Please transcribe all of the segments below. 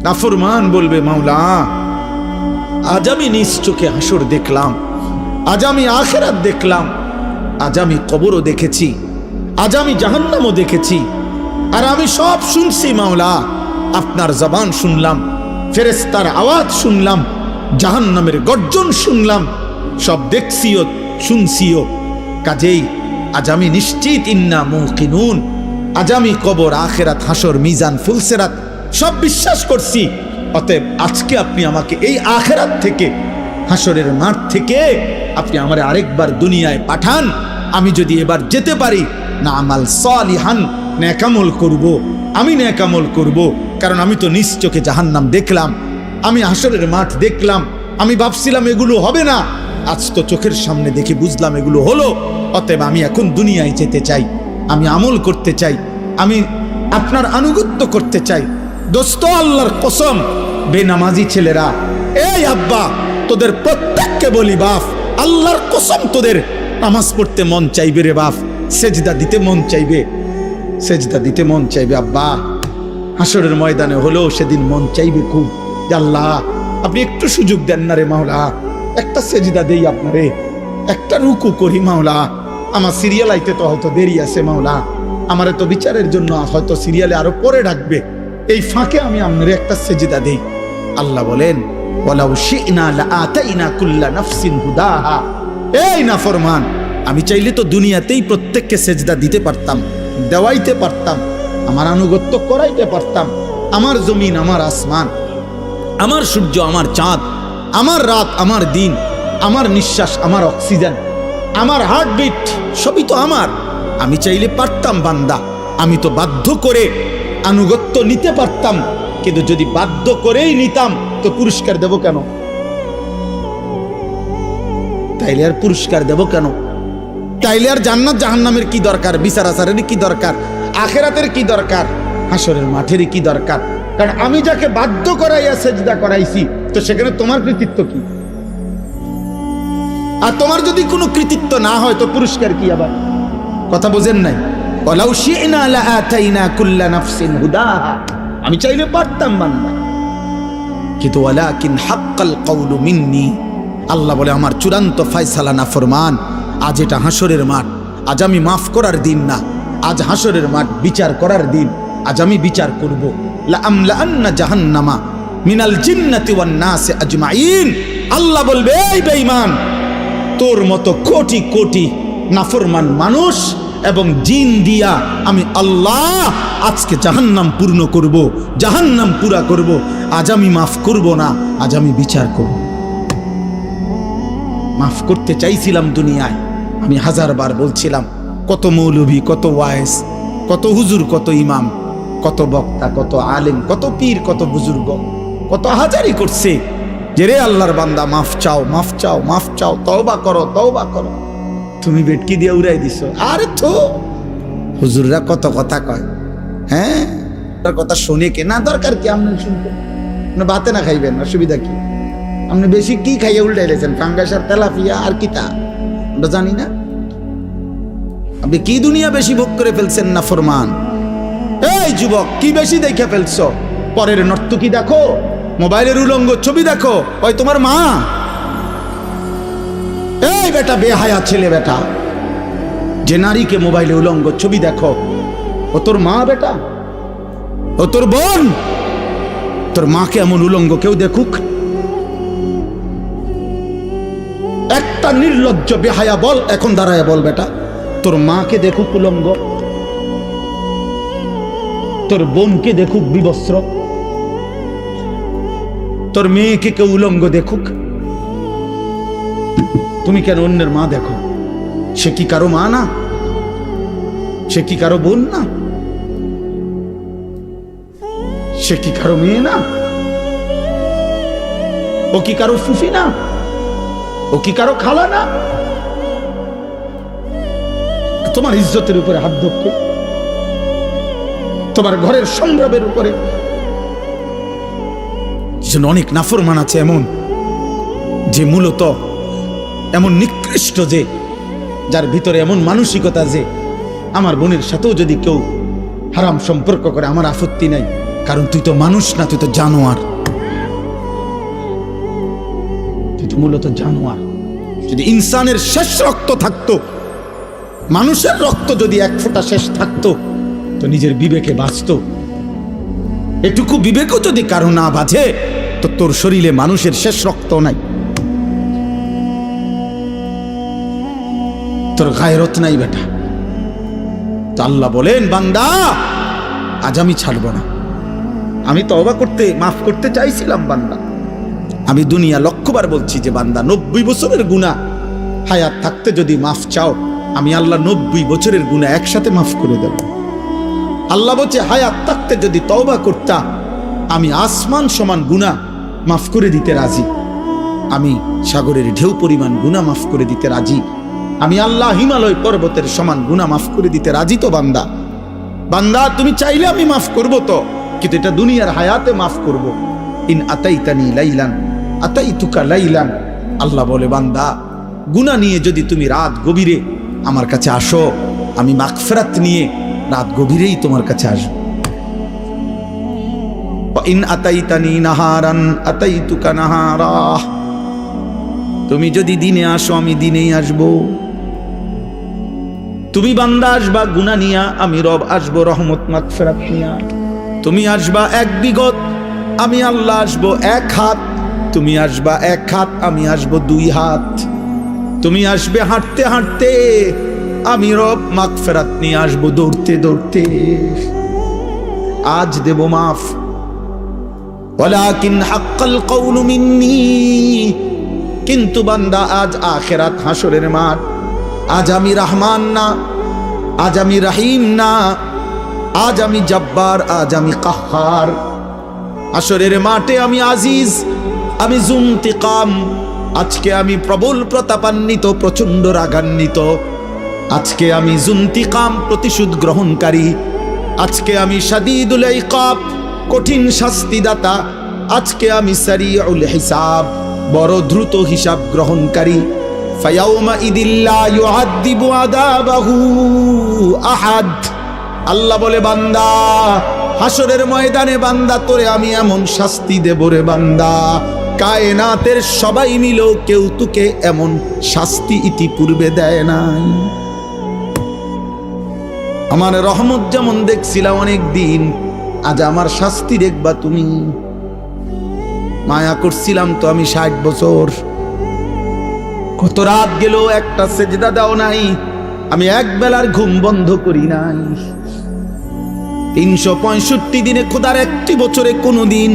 নাফরমান বলবে, মাওলা আজ আমি নিজ চোখে হাসর দেখলাম, আজ আমি আখিরাত দেখলাম, আজ আমি কবরও দেখেছি, আজ আমি জাহান্নামও দেখেছি, আর আমি সব শুনছি মাওলা। আপনার জবান শুনলাম, ফেরেশতার আওয়াজ শুনলাম, জাহান্নামের গর্জন শুনলাম, সব দেখছিও শুনছিও। কাজেই আজ আমি নিশ্চিত, ইন্না মুকিনুন, আজ আমি কবর, আখিরাত, হাসর, মিজান, ফুলসিরাত সব বিশ্বাস করছি। অতএব আজকে আপনি আমাকে এই আখিরাত থেকে, হাসরের মাঠ থেকে আপনি আমারে আরেকবার দুনিয়ায় পাঠান। আমি যদি এবার যেতে পারি, না আমাল সালিহান, নেকামল করব, আমি নেকামল করব। কারণ আমি তো নিজ চোখে জাহান্নাম দেখলাম, আমি হাসরের মাঠ দেখলাম, আমি ভাবছিলাম এগুলো হবে না, আজ তো চোখের সামনে দেখে বুঝলাম এগুলো হলো। অতএব আমি এখন দুনিয়ায় যেতে চাই, আমি আমল করতে চাই, আমি আপনার আনুগত্য করতে চাই। দোস্ত, আল্লাহর কসম, বেনামাজি ছেলেরা, এই আব্বা, তোদের প্রত্যেককে বলি বাপ, আল্লাহর কসম তোদের নামাজ পড়তে মন চাইবে রে বাপ, সেজদা দিতে মন চাইবে, সেজদা দিতে মন চাইবে আব্বা। হাসরের ময়দানে হলেও সেদিন মন চাইবে খুব, যে আল্লাহ আপনি একটু সুযোগ দেন না রে মাওলা, একটা সেজদা দেই আপনারে, একটা রুকু করি মাওলা। আমার সিরিয়াল আইতে তো হয়তো দেরি আছে মাওলা, আমারে তো বিচারের জন্য হয়তো সিরিয়ালে আরো পরে ডাকবে, এই ফাঁকে আমি আপনারে একটা সেজদা দেই। আল্লাহ বলেন, ওয়ালাউ শি'না লাআতাইনা কুল্লা নাফসিন হুদাহা। এই নাফরমান, আমি চাইলে তো দুনিয়াতেই প্রত্যেককে সেজদা দিতে পারতাম, দেওয়াইতে পারতাম, আমার আনুগত্য করাইতে পারতাম। আমার জমিন, আমার আসমান, আমার সূর্য, আমার চাঁদ, আমার রাত, আমার দিন, আমার নিঃশ্বাস, আমার অক্সিজেন, আমার হার্টবিট, সবই তো আমার। আমি চাইলে পারতাম বান্দা, আমি তো বাধ্য করে আনুগত্য নিতে পারতাম। কিন্তু যদি বাধ্য করেই নিতাম তো পুরস্কার দেব কেন? তাইলে আর পুরস্কার দেব কেন? তাইলে আর জান্নাত জাহান্নামের কি দরকার? বিচার আচারের কি দরকার? আখিরাতের কি দরকার? হাসরের মাঠের কি দরকার? কারণ আমি যাকে বাধ্য করাইয়া সেজদা করাইছি, তো সেখানে তোমার কৃতিত্ব কি? আর তোমার যদি কোনো কৃতিত্ব না হয় তো পুরস্কার কি? আবার কথা বোঝেন নাই? ওয়ালাউ শি'না লাআতাইনা কুল্লা নাফসিন হুদাহা, আমি চাইলে পারতাম বান্দা, কিন্তু ওয়ালাকিন হাক্কাল কওলু মিন্নি, আল্লাহ বলে আমার চূড়ান্ত ফয়সালা নাফরমান। আজ এটা হাসরের মাঠ, আজ আমি মাফ করার দিন না, আজ হাসরের মাঠ বিচার করার দিন। আজ আমি বিচার করব। লা আমলাআন্না জাহান্নামা মিনাল জিন্নাতি ওয়ান নাসি আজমাইন। আল্লাহ বলবে, এই বেঈমান, তোর মতো কোটি কোটি নাফরমান মানুষ এবং জিন দিয়া আমি আল্লাহ আজকে জাহান্নাম পূর্ণ করব, জাহান্নাম পুরা করব। আজ আমি মাফ করব না, আজ আমি বিচার করব। মাফ করতে চাইছিলাম দুনিয়ায়, আমি হাজারবার বলছিলাম, কত মৌলভী, কত ওয়াইজ, কত হুজুর, কত ইমাম, কত বক্তা, কত আলেম, কত পীর, কত বুজুর্গ, কত হাজারি করছে যে রে আল্লাহর বান্দা মাফ চাও, মাফ চাও, মাফ চাও, তওবা করো, তওবা করো। তুমি বেটকি দিয়ে উড়াই দিছো। আরে তো হুজুররা কত কথা কয়, হ্যাঁ, তার কথা শুনে কে না দরকার কি? আপনি শুনবেন না, ভাতে না খাইবেন, অসুবিধা কি? আপনি বেশি কি খাইয়ে উল্টাই রেছেন? ফাঙ্গাস আর তেলাপিয়া আর কিতা আমরা জানি না। আপনি কি দুনিয়া বেশি ভোগ করে ফেলছেন না ফরমান? এই যুবক, কি বেশি দেখে ফেলছো? পরের নর্তকী দেখো, মোবাইলের উলঙ্গ ছবি দেখো, ওই তোমার মা। এই বেটা, বেহায়া ছেলে বেটা, যে নারীকে মোবাইলে উলঙ্গ ছবি দেখো, ও তোর মা বেটা, ও তোর বোন। তোর মাকে এমন উলঙ্গ কেউ দেখুক? একটা নির্লজ্জ বেহায়া বল, এখন দাঁড়ায় বল বেটা, তোর মাকে দেখুক উলঙ্গ, তোর বোনকে দেখুক বিবস্ত্র, তোর মেয়েকে কেউ উলঙ্গ দেখুক? তুমি কেন অন্যের মা দেখো? সে কি কারো মা না? সে কি কারো বোন না? সে কি কারো মেয়ে না? ও কি কারো ফুফি না? ও কি কারো খালা না? তোমার ইজ্জতের উপরে হাত ধরছে, তোমার ঘরের সংগ্রামের উপরে। অনেক নাফরমান আছে এমন, যে মূলত এমন নিকৃষ্ট, যে যার ভিতরে এমন মানসিকতা যে আমার বোনের সাথেও যদি কেউ হারাম সম্পর্ক করে আমার আপত্তি নাই, কারণ তুই তো মানুষ না, তুই তো জানোয়ার, তুই তো মূলত জানোয়ার। যদি ইনসানের শেষ রক্ত থাকতো, মানুষের রক্ত যদি এক ফোঁটা শেষ থাকতো, তো নিজের বিবেকে বাঁচতো। এটুকু বিবেকও যদি কারো না বাঁচে, তো তোর শরীরে মানুষের শেষ রক্ত নাই, তোর গায়রত নাই বেটা। তো আল্লাহ বলেন, বান্দা আজ আমি ছাড়বো না। আমি তওবা করতে, মাফ করতে চাইছিলাম বান্দা। আমি দুনিয়া লক্ষবার বলছি যে বান্দা 90 বছরের গুনাহ হায়াত থাকতে যদি মাফ চাও, আমি আল্লাহ 90 বছরের গুনাহ একসাথে মাফ করে দেব। আল্লাহ বলছে হায়াত থাকতে যদি তওবা করতা, আমি আসমান সমান গুনাহ মাফ করে দিতে রাজি। আমি সাগরের ঢেউ পরিমাণ গুনাহ মাফ করে দিতে রাজি। আমি আল্লাহ হিমালয় পর্বতের সমান গুনাহ মাফ করে দিতে রাজি। তো বান্দা, বান্দা তুমি চাইলে আমি মাফ করব, তো কিন্তু এটা দুনিয়ার হায়াতে মাফ করব। ইন আতাইতানি লাইলান আতাইতুকা লাইলান। আল্লাহ বলে, বান্দা গুনাহ নিয়ে যদি তুমি রাত গভীরে আমার কাছে আসো, আমি মাগফিরাত নিয়ে রাত গভীরেই তোমার কাছে আসবো। ইন আতাইতানি নাহারান আতাইতুকা নাহারা। তুমি যদি দিনে আসো, আমি দিনেই আসবো। তুমি বান্দা আসবা গুনাহ নিয়া, আমি রব আসবো রহমত মাগফিরাত নিয়া। তুমি আসবা এক বিগত, আমি আল্লাহ আসবো এক হাত। তুমি আসবা এক হাত, আমি আসবো 2 হাত। তুমি আসবে হাঁটতে হাঁটতে, আমি রব মাগফিরাত নিয়ে আসবো দৌড়তে দৌড়তে। আজ দেব মাফ, ওয়ালাকিন হাক্কাল কওলু মিন্নি। কিন্তু বান্দা আজ আখিরাত হাসরের মাঠ। আজ আমি রহমান না, আজ আমি রহিম না, আজ আমি জব্বার, আজ আমি কাহ্হার। হাসরের মাঠে আমি আজিজ, আমি জুনতিকাম। আজকে আমি প্রবল প্রতাপান্বিত, প্রচন্ড রাগান্বিত। আজকে আমি জুনতিকাম, প্রতিশোধ গ্রহণকারী। আজকে আমি শাদীদুল ইকাব, কঠিন শাস্তিদাতা। আজকে আমি সারিউল হিসাব, বড় দ্রুত হিসাব গ্রহণকারী। ফায়াউমা ইদিল্লা ইউআযিবু আযাবাহু আহাদ। আল্লাহ বলে, বান্দা হাসরের ময়দানে বান্দা তোরে আমি এমন শাস্তি দেব রে বান্দা, কায়নাতের সবাই মিলেও কেউ তোকে এমন শাস্তি ইতিপূর্বে দেয় নাই। আমার রহমত যেমন দেখছিলাম অনেক দিন, আজ আমার শাস্তি দেখবা তুমি। মায়া করছিলাম তো আমি 60 বছর। কত রাত গেল, একটা সেজদা দাও নাই, আমি এক বেলার ঘুম বন্ধ করি নাই। 365 দিনে খোদার একটি বছরে কোনোদিন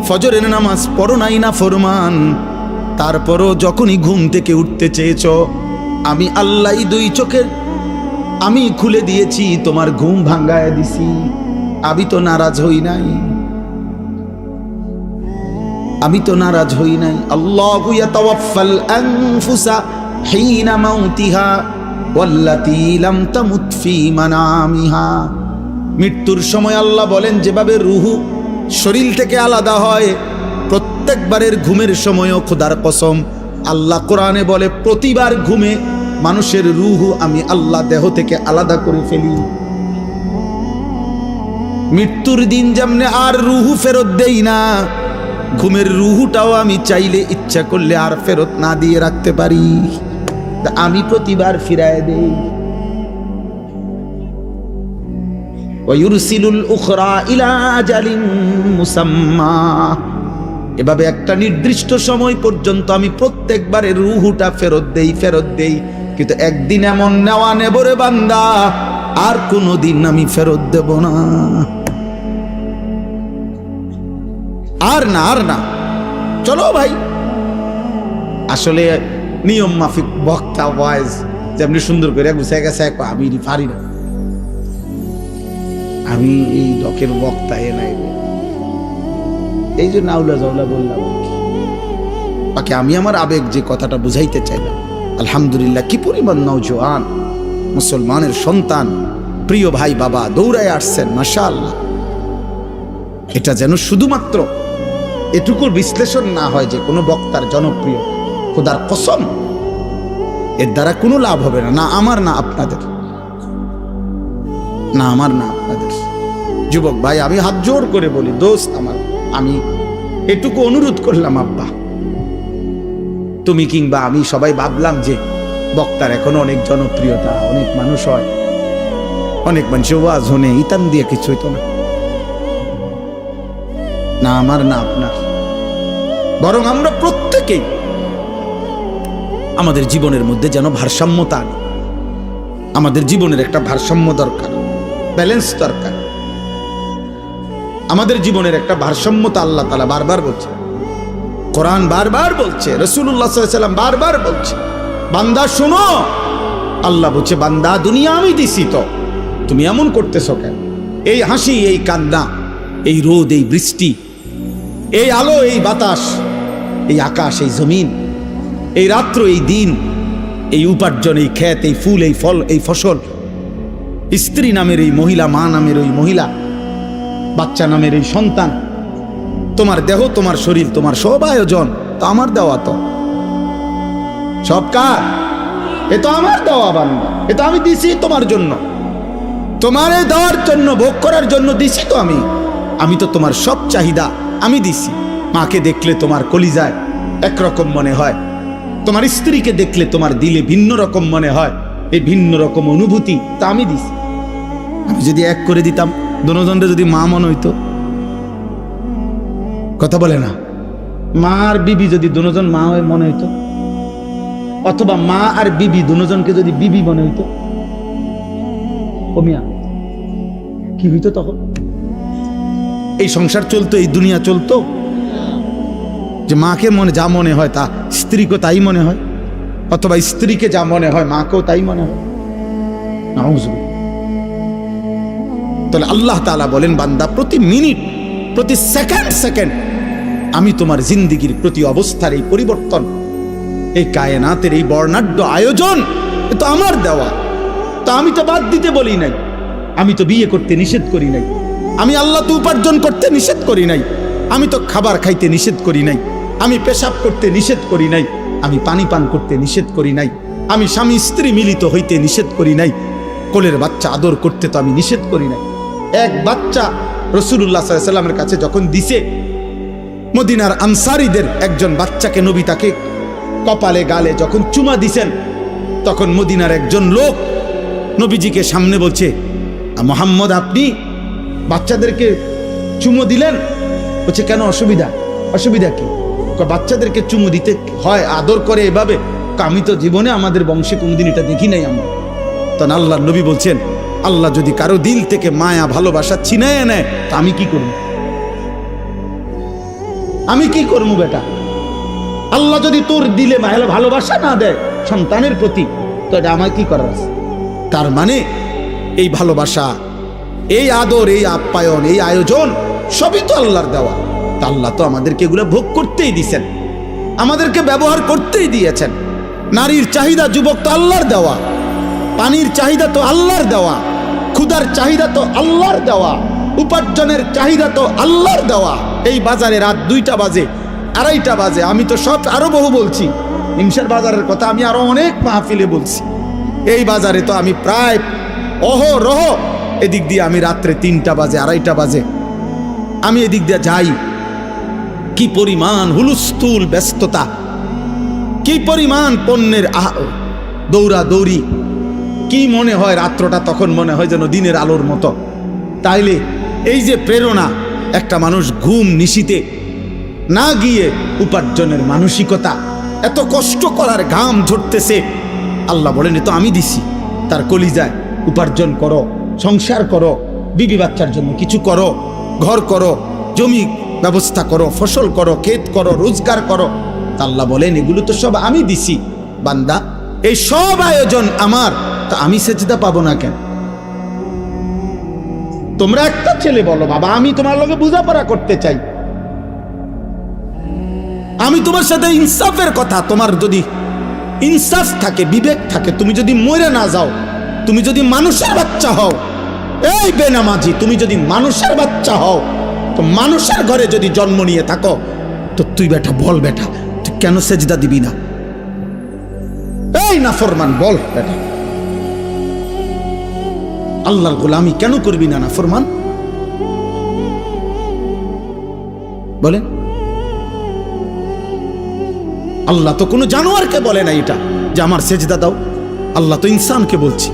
ফজরের নামাজ পড়ো নাই না ফরমান। তারপরও যখনই ঘুম থেকে উঠতে চেয়েছ, আমি আল্লাহ 2 চোখের আমি খুলে দিয়েছি, তোমার ঘুম ভাঙ্গায় দিছি। আমি তো নারাজ হই নাই, আমি তো নারাজ হই নাই। আল্লাহু ইয়াতাওয়াফাল আনফুসা হিনা মাউতিহা ওয়াল্লাতী লাম তামুত ফী মানামিহা। মৃত্যুর সময় আল্লাহ বলেন, যেভাবে রুহু শরীর থেকে আলাদা হয়, প্রত্যেকবারের ঘুমের সময়ও খোদার কসম আল্লাহ কোরআনে বলে, প্রতিবার ঘুমে মানুষের রুহু আমি আল্লাহ দেহ থেকে আলাদা করে ফেলি। মৃত্যুর দিন যেমনে আর রুহু ফেরত দেই না, ঘুমের রুহুটাও আমি চাইলে ইচ্ছা করলে আর ফেরত না দিয়ে রাখতে পারি। আমি প্রতিবার ফিরায় দেই। ওয়ায়ুরসিলুল উখরা ইলা আজালিন মুসাম্মা। এভাবে একটা নির্দিষ্ট সময় পর্যন্ত আমি প্রত্যেকবারে রুহুটা ফেরত দেই। কিন্তু একদিন এমন নেওয়া নেব রে বান্দা, আর কোনোদিন আমি ফেরত দেব না। আর না চলো ভাই। আসলে নিয়ম মাফিক বক্তা ওয়াইজ যেমনি সুন্দর করে গুছাই গেছে, আমি পারি না, আমি এই ডকের বক্তা এ নাই, এই জন্য আউলা জাউলা বললাম। বাকি আমি আমার আবেগ যে কথাটা বুঝাইতে চাইলাম, আলহামদুলিল্লাহ কি পরিমাণ নওজোয়ান মুসলমানের সন্তান, প্রিয় ভাই বাবা দৌড়ায় আসছেন, মাশাআল্লাহ। এটা যেন শুধুমাত্র এটুকুর বিশ্লেষণ না হয় যে কোনো বক্তার জনপ্রিয়, খোদার কসম এর দ্বারা কোনো লাভ হবে না, না আমার না আপনাদের, না আমার না আপনাদের। যুবক ভাই, আমি হাত জোর করে বলি, দোস্ত আমার, আমি এটুকু অনুরোধ করলাম, আব্বা তুমি কিংবা আমি সবাই ভাবলাম যে বক্তার এখনো অনেক জনপ্রিয়তা, অনেক মানুষ হয়, অনেক মানুষ ওয়াজ হনে ইতান দিয়ে কিছু হইতো না, না আমার না আপনার, বরং আমরা প্রত্যেকেই আমাদের জীবনের মধ্যে যেন ভারসাম্যতা আনি। আমাদের জীবনের একটা ভারসাম্য দরকার, ব্যালেন্স দরকার। আমাদের জীবনের একটা ভারসাম্যতা আল্লাহ তাআলা বারবার বলছে, কোরআন বারবার বলছে, রাসূলুল্লাহ সাল্লাল্লাহু আলাইহি ওয়াসাল্লাম বারবার বলছে, বান্দা শোনো, আল্লাহ বলছে বান্দা দুনিয়া আমি দিছি, তো তুমি এমন করতেছো কেন? এই হাসি, এই কান্না, এই রোদ, এই বৃষ্টি, এই আলো, এই বাতাস, এই আকাশ, এই জমিন, এই রাত্র, এই দিন, এই উপার্জন, এই ক্ষেত, এই ফুল, এই ফল, এই ফসল, স্ত্রী নামের এই মহিলা, মা নামের ওই মহিলা, বাচ্চা নামের এই সন্তান, তোমার দেহ, তোমার শরীর, তোমার সব আয়োজন তো আমার দেওয়া, তো সব কার? এ তো আমার দেওয়া বান্দা, এ তো আমি দিছি তোমার জন্য, তোমার দেওয়ার জন্য, ভোগ করার জন্য দিছি তো আমি তো তোমার সব চাহিদা আমি দিছি। মাকে দেখলে তোমার কলিজায় একরকম মনে হয়, তোমার স্ত্রীকে দেখলে তোমার দিলে ভিন্ন রকম মনে হয়, এই ভিন্ন রকম অনুভূতি তা আমি দিছি। আমি যদি এক করে দিতাম, দুজনরে যদি মা মনে হইতো, কথা বলে না, মা আর বিবি যদি দুজন মা হয়ে মনে হইতো, অথবা মা আর বিবি দুজনকে যদি বিবি মনে হইতো, কমিয়া কি হইতো তখন? এই সংসার চলতো, এই দুনিয়া চলতো, যে মাকে মনে যা মনে হয় তা স্ত্রীকে তাই মনে হয়, অথবা স্ত্রীকে যা মনে হয় মাকেও তাই মনে হয়। নাউযুবিল্লাহ। তাহলে আল্লাহ তাআলা বলেন, বান্দা প্রতি মিনিট, প্রতি সেকেন্ড আমি তোমার জিন্দেগির প্রতি অবস্থার এই পরিবর্তন, এই কায়নাতের এই বর্ণাঢ্য আয়োজন, এ তো আমার দেওয়া, তা আমি তো বাদ দিতে বলি নাই, আমি তো বিয়ে করতে নিষেধ করি নাই, আমি আল্লাহ তো উপার্জন করতে নিষেধ করি নাই, আমি তো খাবার খাইতে নিষেধ করি নাই, আমি পেশাব করতে নিষেধ করি নাই, আমি পানি পান করতে নিষেধ করি নাই, আমি স্বামী স্ত্রী মিলিত হইতে নিষেধ করি নাই, কোলের বাচ্চা আদর করতে তো আমি নিষেধ করি নাই। এক বাচ্চা রাসূলুল্লাহ সাল্লাল্লাহু আলাইহি ওয়াসাল্লামের কাছে যখন দিছে, মদিনার আনসারীদের একজন বাচ্চাকে নবী তাকে কপালে গালে যখন চুমা দিছেন, তখন মদিনার একজন লোক নবীজিকে সামনে বলছে, মুহাম্মদ আপনি বাচ্চাদেরকে চুমো দিলেন? বলছে কেন, অসুবিধা কি? বাচ্চাদেরকে চুমু দিতে হয়, আদর করে এভাবে? আমি তো জীবনে আমাদের বংশে কোনদিন এটা দেখি নাই আমরা। তখন আল্লাহর নবী বলছেন, আল্লাহ যদি কারো দিল থেকে মায়া ভালোবাসা ছিনায় নেয়, তা আমি কি করব? আমি কি করবো বেটা? আল্লাহ যদি তোর দিলে ভালোবাসা না দেয় সন্তানের প্রতি, তো এটা আমার কি করার আছে? তার মানে এই ভালোবাসা, এই আদর, এই আপ্যায়ন, এই আয়োজন সবই তো আল্লাহর দেওয়া। তা আল্লাহ তো আমাদেরকে এগুলো ভোগ করতেই দিয়েছেন, আমাদেরকে ব্যবহার করতেই দিয়েছেন। নারীর চাহিদা যুবক তো আল্লাহর দেওয়া, পানির চাহিদা তো আল্লাহর দেওয়া, ক্ষুধার চাহিদা তো আল্লাহর দেওয়া, উপার্জনের চাহিদা তো আল্লাহর দেওয়া। এই বাজারে রাত 2টা বাজে, 2:30 বাজে, আমি তো সব আরো বহু বলছি, হিমসার বাজারের কথা আমি আরো অনেক মাহফিলে বলছি। এই বাজারে তো আমি প্রায় অহরহ এদিক দিয়ে আমি রাত্রে 3টা বাজে, 2:30 বাজে আমি এদিক দিয়ে যাই। কি পরিমাণ হুলস্থুল ব্যস্ততা, কি পরিমাণ পণ্যের দৌড়া দৌড়ি, কি মনে হয় রাত্রটা তখন মনে হয় যেন দিনের আলোর মতো। তাইলে এই যে প্রেরণা, একটা মানুষ ঘুম নিশিতে না গিয়ে উপার্জনের মানসিকতা, এত কষ্ট করার ঘাম ঝরতেছে, আল্লাহ বলেন এ তো আমি দিছি। তার কলিজায় উপার্জন করো, সংসার করো, বিবি বাচ্চার জন্য কিছু করো, ঘর করো, জমি ব্যবস্থা করো, ফসল করো, ক্ষেত করো, রোজগার করো। আল্লাহ বলেন এগুলো তো সব আমি দিছি। বান্দা এই সব আয়োজন আমার, তা আমি সেজদা পাবো না কেন? তোমরা একটা ছেলে বলো, বাবা আমি তোমার লগে বোঝাপড়া করতে চাই, আমি তোমার সাথে ইনসাফের কথা, তোমার যদি ইনসাফ থাকে, বিবেক থাকে, তুমি যদি মরে না যাও, তুমি যদি মানুষের বাচ্চা হও, এই বেনামাজি তুমি যদি মানুষের বাচ্চা হও, তো মানুষের ঘরে যদি জন্ম নিয়ে থাকো, তো তুই বেটা বল, বেটা তুই কেন সেজদা দিবি না? এই নাফরমান বল বেটা, আল্লাহর গোলামি কেন করবি না নাফরমান? বলেন? আল্লাহ তো কোনো জানোয়ারকে বলে না এটা যে আমার সেজদা দাও। আল্লাহ তো ইনসানকে বলছি।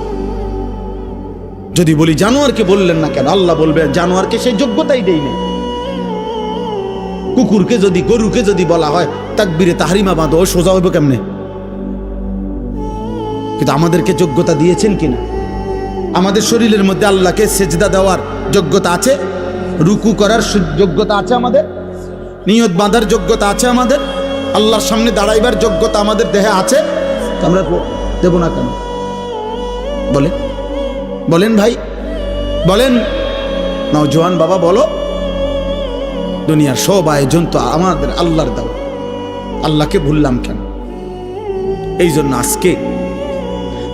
যদি বলি জানোয়ারকে বললেন না কেন? আল্লাহ বলবে জানোয়ারকে সেই যোগ্যতাই দেই না। কুকুরকে যদি, গরুকে যদি বলা হয় তাকবীরে তাহরিমা বাঁধো, সোজা হইব কেমনে? কিন্তু আমাদেরকে যোগ্যতা দিয়েছেন কিনা? আমাদের শরীরের মধ্যে আল্লাহকে সেজদা দেওয়ার যোগ্যতা আছে, রুকু করার যোগ্যতা আছে, আমাদের নিয়ত বাঁধার যোগ্যতা আছে, আমাদের আল্লাহর সামনে দাঁড়াইবার যোগ্যতা আমাদের দেহে আছে। আমরা দেব না কেন? বলে বলেন ভাই, বলেন নওজোয়ান বাবা, বলো। দুনিয়ার সব আয়োজন তো আমাদের আল্লাহর দাও, আল্লাহকে ভুললাম কেন? এই জন্য আজকে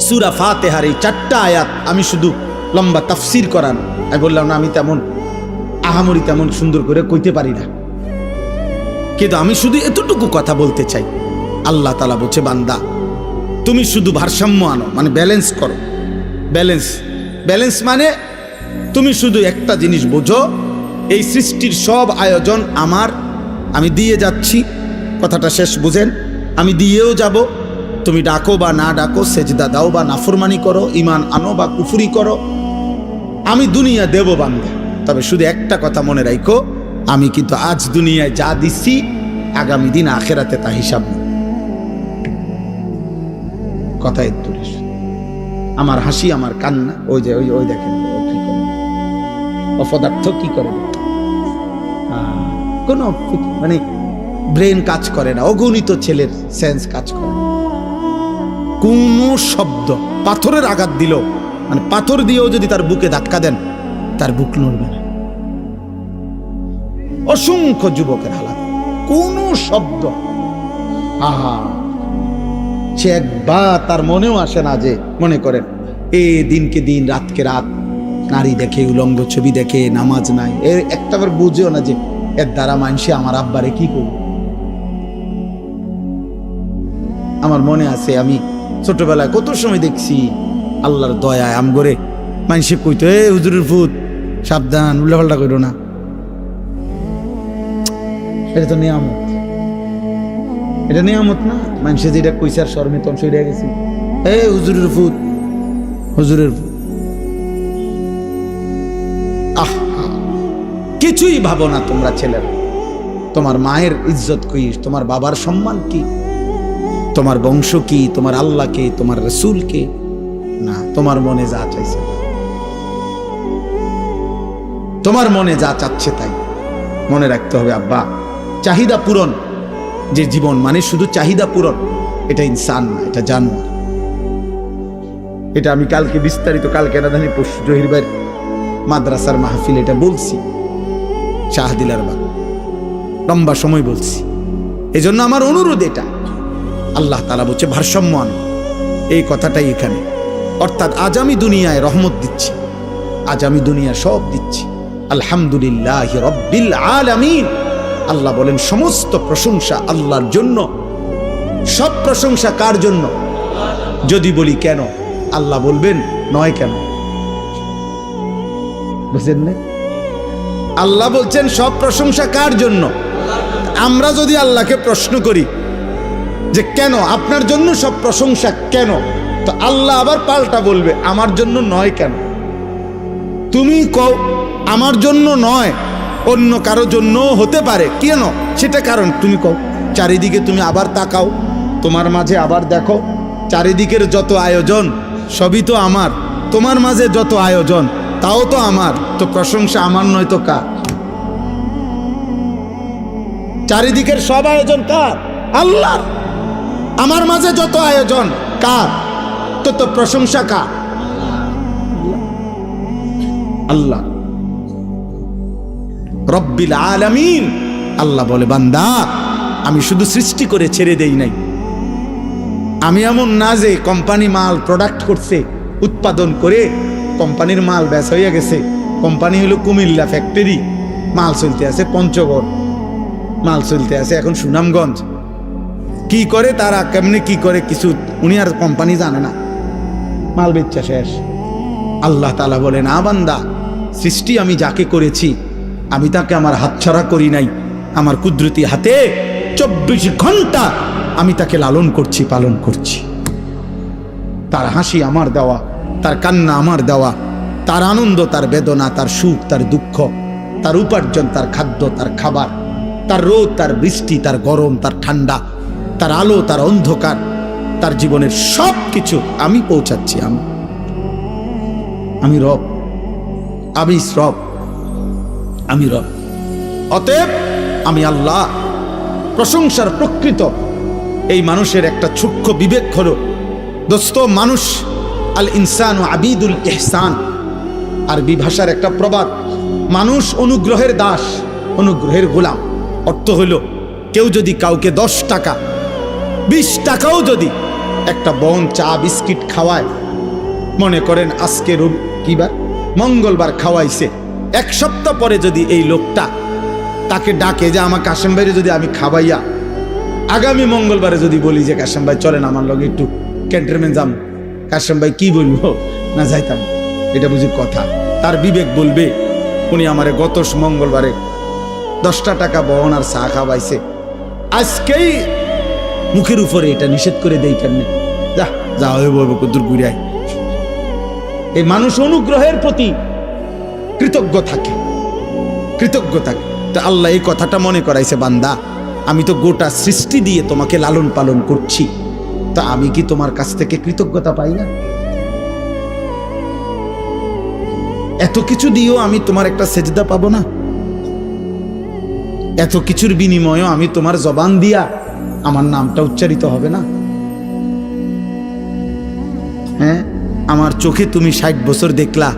সূরা ফাতিহার এই 4টা আয়াত আমি শুধু লম্বা তাফসীর করান, আমি বললাম না আমি তেমন আহামরি তেমন সুন্দর করে কইতে পারি না, কিন্তু আমি শুধু এতটুকু কথা বলতে চাই। আল্লাহ তাআলা বলছে, বান্দা তুমি শুধু ভারসাম্য আনো, মানে ব্যালেন্স করো। ব্যালেন্স মানে তুমি শুধু একটা জিনিস বোঝো, এই সৃষ্টির সব আয়োজন আমার, আমি দিয়ে যাচ্ছি। কথাটা শেষ বুঝেন? আমি দিয়েও যাব। তুমি ডাকো বা না ডাকো, সেজদা দাও বা নাফরমানি করো, ঈমান আনো বা কুফরি করো, আমি দুনিয়া দেব বান্দা। তবে শুধু একটা কথা মনে রাখো, আমি কিন্তু আজ দুনিয়ায় যা দিচ্ছি আগামী দিন আখেরাতে তা হিসাব নেই। কথা একটু আমার হাসি, আমার কান্না, ওই যে ওই দেখেন অপদার্থ কি করে, কোনো মানে ব্রেন কাজ করে না, অগণিত ছেলের সেন্স কাজ করে না। কোন শব্দ, পাথরের আঘাত দিল, মানে পাথর দিয়েও যদি তার বুকে ধাক্কা দেন তার বুক নড়বে না। অসংখ্য যুবকের হালাত, কোন শব্দ, আহা, সে একবার তার মনেও আসে না যে, মনে করেন এ দিনকে দিন, রাতকে রাত নারী দেখে, উলঙ্গ ছবি দেখে, নামাজ নাই, এর একটাবার বুঝেও না যে এর দ্বারা মানুষে আমার আব্বারে কি করবে। আমার মনে আছে আমি ছোটবেলায় কত সময় দেখছি আল্লাহর দয়ায় আমগরে মানুষে কইতো, এ হুজুরের ফুত সাবধান, উল্লাপাল্টা করো না। এটা তো নিয়ামত, এটা নিয়ামত না? মানুষে যেটা কইছে আর শর্মে তখন সইরে গেছি, এ হুজুরের ফুত, হুজুরের ফুত। আহ, কিছুই ভাবো না তোমরা ছেলেরা। তোমার মায়ের ইজ্জত কি, তোমার বাবার সম্মান কি, তোমার বংশ কি, তোমার আল্লাহকে, তোমার রাসূলকে না, তোমার মনে যা চাইছে, তোমার মনে যা চাচ্ছে তাই মনে রাখতে হবে। আব্বা, চাহিদা পূরণ যে জীবন, মানে শুধু চাহিদা পূরণ, এটা ইনসান না, এটা জানোয়ার। এটা আমি কালকে বিস্তারিত, কালকে না জানি পরশু জহির ভাইয়ের মাদ্রাসার মাহফিল এটা বলছি, শাহদিলার বাগ, লম্বা সময় বলছি। এই জন্য আমার অনুরোধ এটা, আল্লাহ তাআলা বলছে ভারসাম্য আনো, এই কথাটাই এখানে। অর্থাৎ আজ আমি দুনিয়ায় রহমত দিচ্ছি, আজ আমি দুনিয়া সব দিচ্ছি, আলহামদুলিল্লাহি রাব্বিল আলামিন। আল্লাহ বলেন সমস্ত প্রশংসা আল্লাহর জন্য। সব প্রশংসা কার জন্য? যদি বলি কেন, আল্লাহ বলবেন নয় কেন, বুঝলেন না? আল্লাহ বলছেন সব প্রশংসা কার জন্য। আমরা যদি আল্লাহকে প্রশ্ন করি যে কেন, আপনার জন্য সব প্রশংসা কেন, তো আল্লাহ আবার পাল্টা বলবে আমার জন্য নয় কেন। তুমি কও আমার জন্য নয়, অন্য কারো জন্য হতে পারে, কেন সেটা কারণ তুমি কও। চারিদিকে তুমি আবার তাকাও, তোমার মাঝে আবার দেখো, চারিদিকের যত আয়োজন সবই তো আমার, তোমার মাঝে যত আয়োজন তাও তো আমার, তো প্রশংসা আমার নয় তো কার? চারিদিকের সব আয়োজন কার? আল্লাহর। আমার মাঝে যত আয়োজন কার? তো প্রশংসা কার? আল্লাহ রব্বিল আলামিন। আল্লাহ বলে বান্দা আমি শুধু সৃষ্টি করে ছেড়ে দেই নাই, আমি এমন না যে কোম্পানি মাল প্রোডাক্ট করছে, উৎপাদন করে কোম্পানির মাল বেচ হয়ে গেছে, কোম্পানি হলো কুমিল্লা ফ্যাক্টরি, মাল চলতে আছে পঞ্চগড়, মাল চলতে আছে এখন সুনামগঞ্জ। কি করে তারা, কেমনে কি করে কিছু উনি আর কোম্পানি জানে না, মাল বেচা শেষ। আল্লাহ তাআলা বলে না বান্দা, সৃষ্টি আমি যাকে করেছি আমি তাকে আমার হাতছাড়া করি নাই, আমার কুদরতি হাতে 24 ঘন্টা আমি তাকে লালন করছি, পালন করছি। তার হাসি আমার দেওয়া, তার কান্না আমার দেওয়া, তার আনন্দ, তার বেদনা, তার সুখ, তার দুঃখ, তার উপার্জন, তার খাদ্য, তার খাবার, তার রোদ, তার বৃষ্টি, তার গরম, তার ঠান্ডা, তার আলো, তার অন্ধকার, তার জীবনের সব কিছু আমি পৌঁছাচ্ছি। আমি রব, আমি রব, আমি রব। অতএব আমি আল্লাহ। প্রশংসার প্রকৃত এই মানুষের একটা সূক্ষ্ম বিবেক হলো, দোস্ত, মানুষ আল ইনসান ও আবিদুল ইহসান, আরবি ভাষার একটা প্রবাদ, মানুষ অনুগ্রহের দাস, অনুগ্রহের গোলাম। অর্থ হইল, কেউ যদি কাউকে 10 টাকা 20 টাকাও যদি একটা বন চা বিস্কিট খাওয়ায়, মনে করেন আজকে কিবার মঙ্গলবার খাওয়াইছে, 1 সপ্তাহ পরে যদি এই লোকটা তাকে ডাকে যে আমার কাশেম ভাইরে যদি আমি খাওয়াইয়া আগামী মঙ্গলবারে যদি বলি যে কাশেম ভাই চলেন আমার লগে একটু ক্যান্টনমেন্ট যাম, কাশেম ভাই কি বলবো, না যাইতাম, এটা বুঝি কথা। তার বিবেক বলবে উনি আমারে গত মঙ্গলবারে 10টা টাকা বহন আর চা খাওয়াইছে, আজকেই মুখের উপরে এটা নিষেধ করে দেই কেমনে, যা যা হয়ে বলবো কদ্দুর ঘুরে। এই মানুষ অনুগ্রহের প্রতি কৃতজ্ঞ থাকে, কৃতজ্ঞ থাকে। তো আল্লাহ এই কথাটা মনে করাইছে, বান্দা আমি তো গোটা সৃষ্টি দিয়ে তোমাকে লালন পালন করছি, তা আমি কি তোমার কাছ থেকে কৃতজ্ঞতা পাই না? এত কিছু দিয়েও আমি তোমার একটা সেজদা পাবো না? এত কিছুর বিনিময়েও আমি তোমার জবান দিয়া আমার নামটা উচ্চারিত হবে না? হ্যাঁ, আমার চোখে তুমি 60 বছর দেখলা,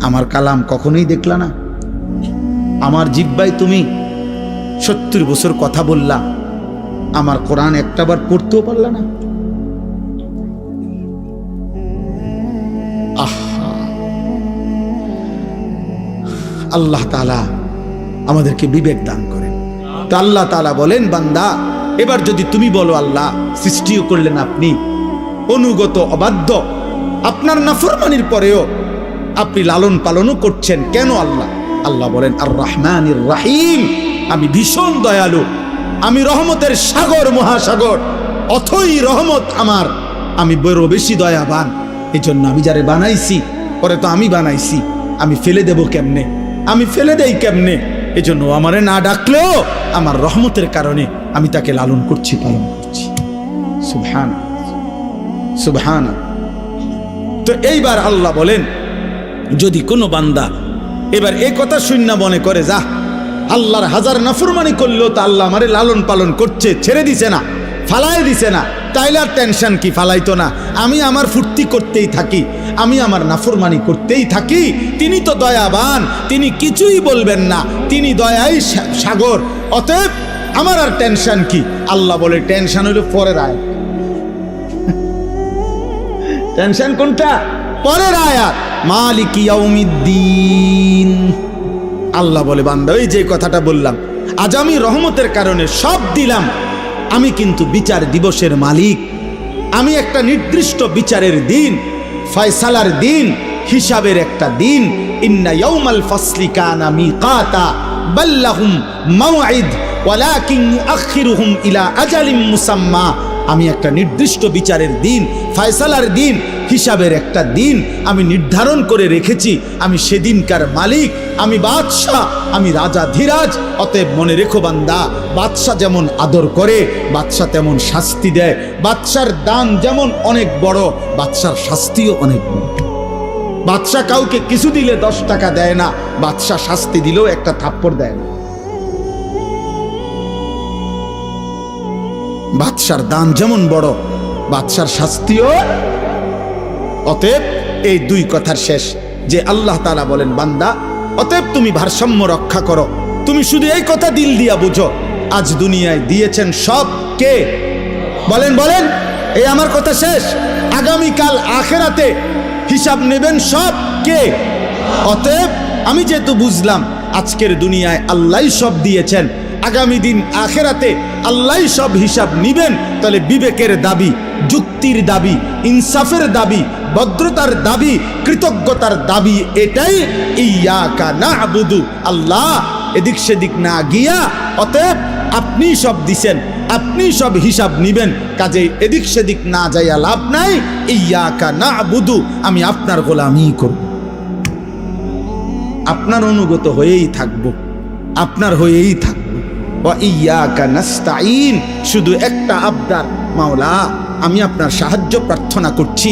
আমার কালাম কখনোই দেখলা না। আমার জিহ্বায় তুমি 70 বছর কথা বললা, আমার কোরআন একটাবার পড়তেও পারলা না। আল্লাহ তাআলা আমাদেরকে বিবেক দান করেন। তো আল্লাহ তাআলা বলেন, বান্দা এবার যদি তুমি বলো আল্লাহ সৃষ্টিও করলেন আপনি, অনুগত অবাধ্য, আপনার নাফরমানির পরেও আপনি লালন পালনও করছেন কেন আল্লাহ? আল্লাহ বলেন, আর রহমানির রাহিম, আমি ভীষণ দয়ালু, আমি রহমতের সাগর, মহাসাগর, অথই রহমত আমার, আমি বড় বেশি দয়াবান। এই জন্য আমি যারে বানাইছি, পরে তো আমি বানাইছি, আমি ফেলে দেব কেমনে, আমি ফেলে দেই কেমনে? এই জন্য আমারে না ডাকলেও আমার রহমতের কারণে আমি তাকে লালন করছি, পালন করছি। সুবহান সুবহান। তো এইবার আল্লাহ বলেন, যদি কোনো বান্দা এবার এই কথা শূন্য মনে করে, যা আল্লাহর হাজার নাফরমানি করলেও তো আল্লাহ আমারে লালন পালন করছে, ছেড়ে দিছে না, ফালাই দিছে না, তাইলে আর টেনশন কি, ফালাইতো না, আমি আমার ফুর্তি করতেই থাকি, আমি আমার নাফরমানি করতেই থাকি, তিনি তো দয়াবান, তিনি কিছুই বলবেন না, তিনি দয়াই সাগর, অতএব আমার আর টেনশন কি? আল্লাহ বলে, টেনশন হইল পরের আয়াত। টেনশন কোনটা? পরের আয়াত, মালিক ইয়াউমিদ্দিন। আল্লাহ বলে, বান্দা ওই যে কথাটা বললাম, আজ আমি রহমতের কারণে সব দিলাম, আমি কিন্তু বিচার দিবসের মালিক, আমি একটা নির্দিষ্ট বিচারের দিন, ফয়সালার দিন, হিসাবের একটা দিন। ইন্না ইয়াউমাল ফাসলি কানা মিকাতা বাল্লাহুম মাওঈদ ওয়ালাকিন ইউআখিরুহুম ইলা আজালিম মুসাম্মা। আমি একটা নির্দিষ্ট বিচারের দিন, ফয়সালার দিন, হিসাবের একটা দিন আমি নির্ধারণ করে রেখেছি। আমি সেদিনকার মালিক, আমি বাদশাহ, আমি রাজা ধীরাজ। অতএব মনে রেখো বান্দা, বাদশাহ যেমন আদর করে, বাদশাহ তেমন শাস্তি দেয়। বাদশার দান যেমন অনেক বড়, বাদশার শাস্তিও অনেক বড়। বাদশাহ কাউকে কিছু দিলে 10 টাকা দেয় না, বাদশাহ শাস্তি দিলেও একটা থাপ্পড় দেয় না। বাদশার দান যেমন বড়, বাদশার শাস্তিও। অতএব এই 2 কথার শেষ যে আল্লাহ তাআলা বলেন, বান্দা অতএব তুমি ভারসাম্য রক্ষা করো। তুমি শুধু এই কথা দিল দিয়া বুঝো, আজ দুনিয়ায় দিয়েছেন সব কে? বলেন বলেন, এই আমার কথা শেষ। আগামীকাল আখিরাতে হিসাব নেবেন সব কে? অতএব আমি যেহেতু বুঝলাম আজকের দুনিয়ায় আল্লাহই সব দিয়েছেন, আগামী দিন আখিরাতে আল্লাহই সব হিসাব নিবেন, তাহলে বিবেকের দাবি, যুক্তির দাবি, ইনসাফের দাবি, ভদ্রতার দাবি, কৃতজ্ঞতার দাবি এটাই, ইয়াকা না'বুদু, আল্লাহ এদিক সেদিক না গিয়া, অতএব আপনি সব দিছেন, আপনি সব হিসাব নিবেন, কাজে এদিক সেদিক না যাইয়া লাভ নাই। ইয়াকা না'বুদু, আমি আপনার গোলামি করব, আপনার অনুগত হয়েই থাকব, আপনার হয়েই থাকব। ওয়া ইয়াকা নাস্তাঈন, শুধু একটা আবদার, মাওলা আমি আপনার সাহায্য প্রার্থনা করছি।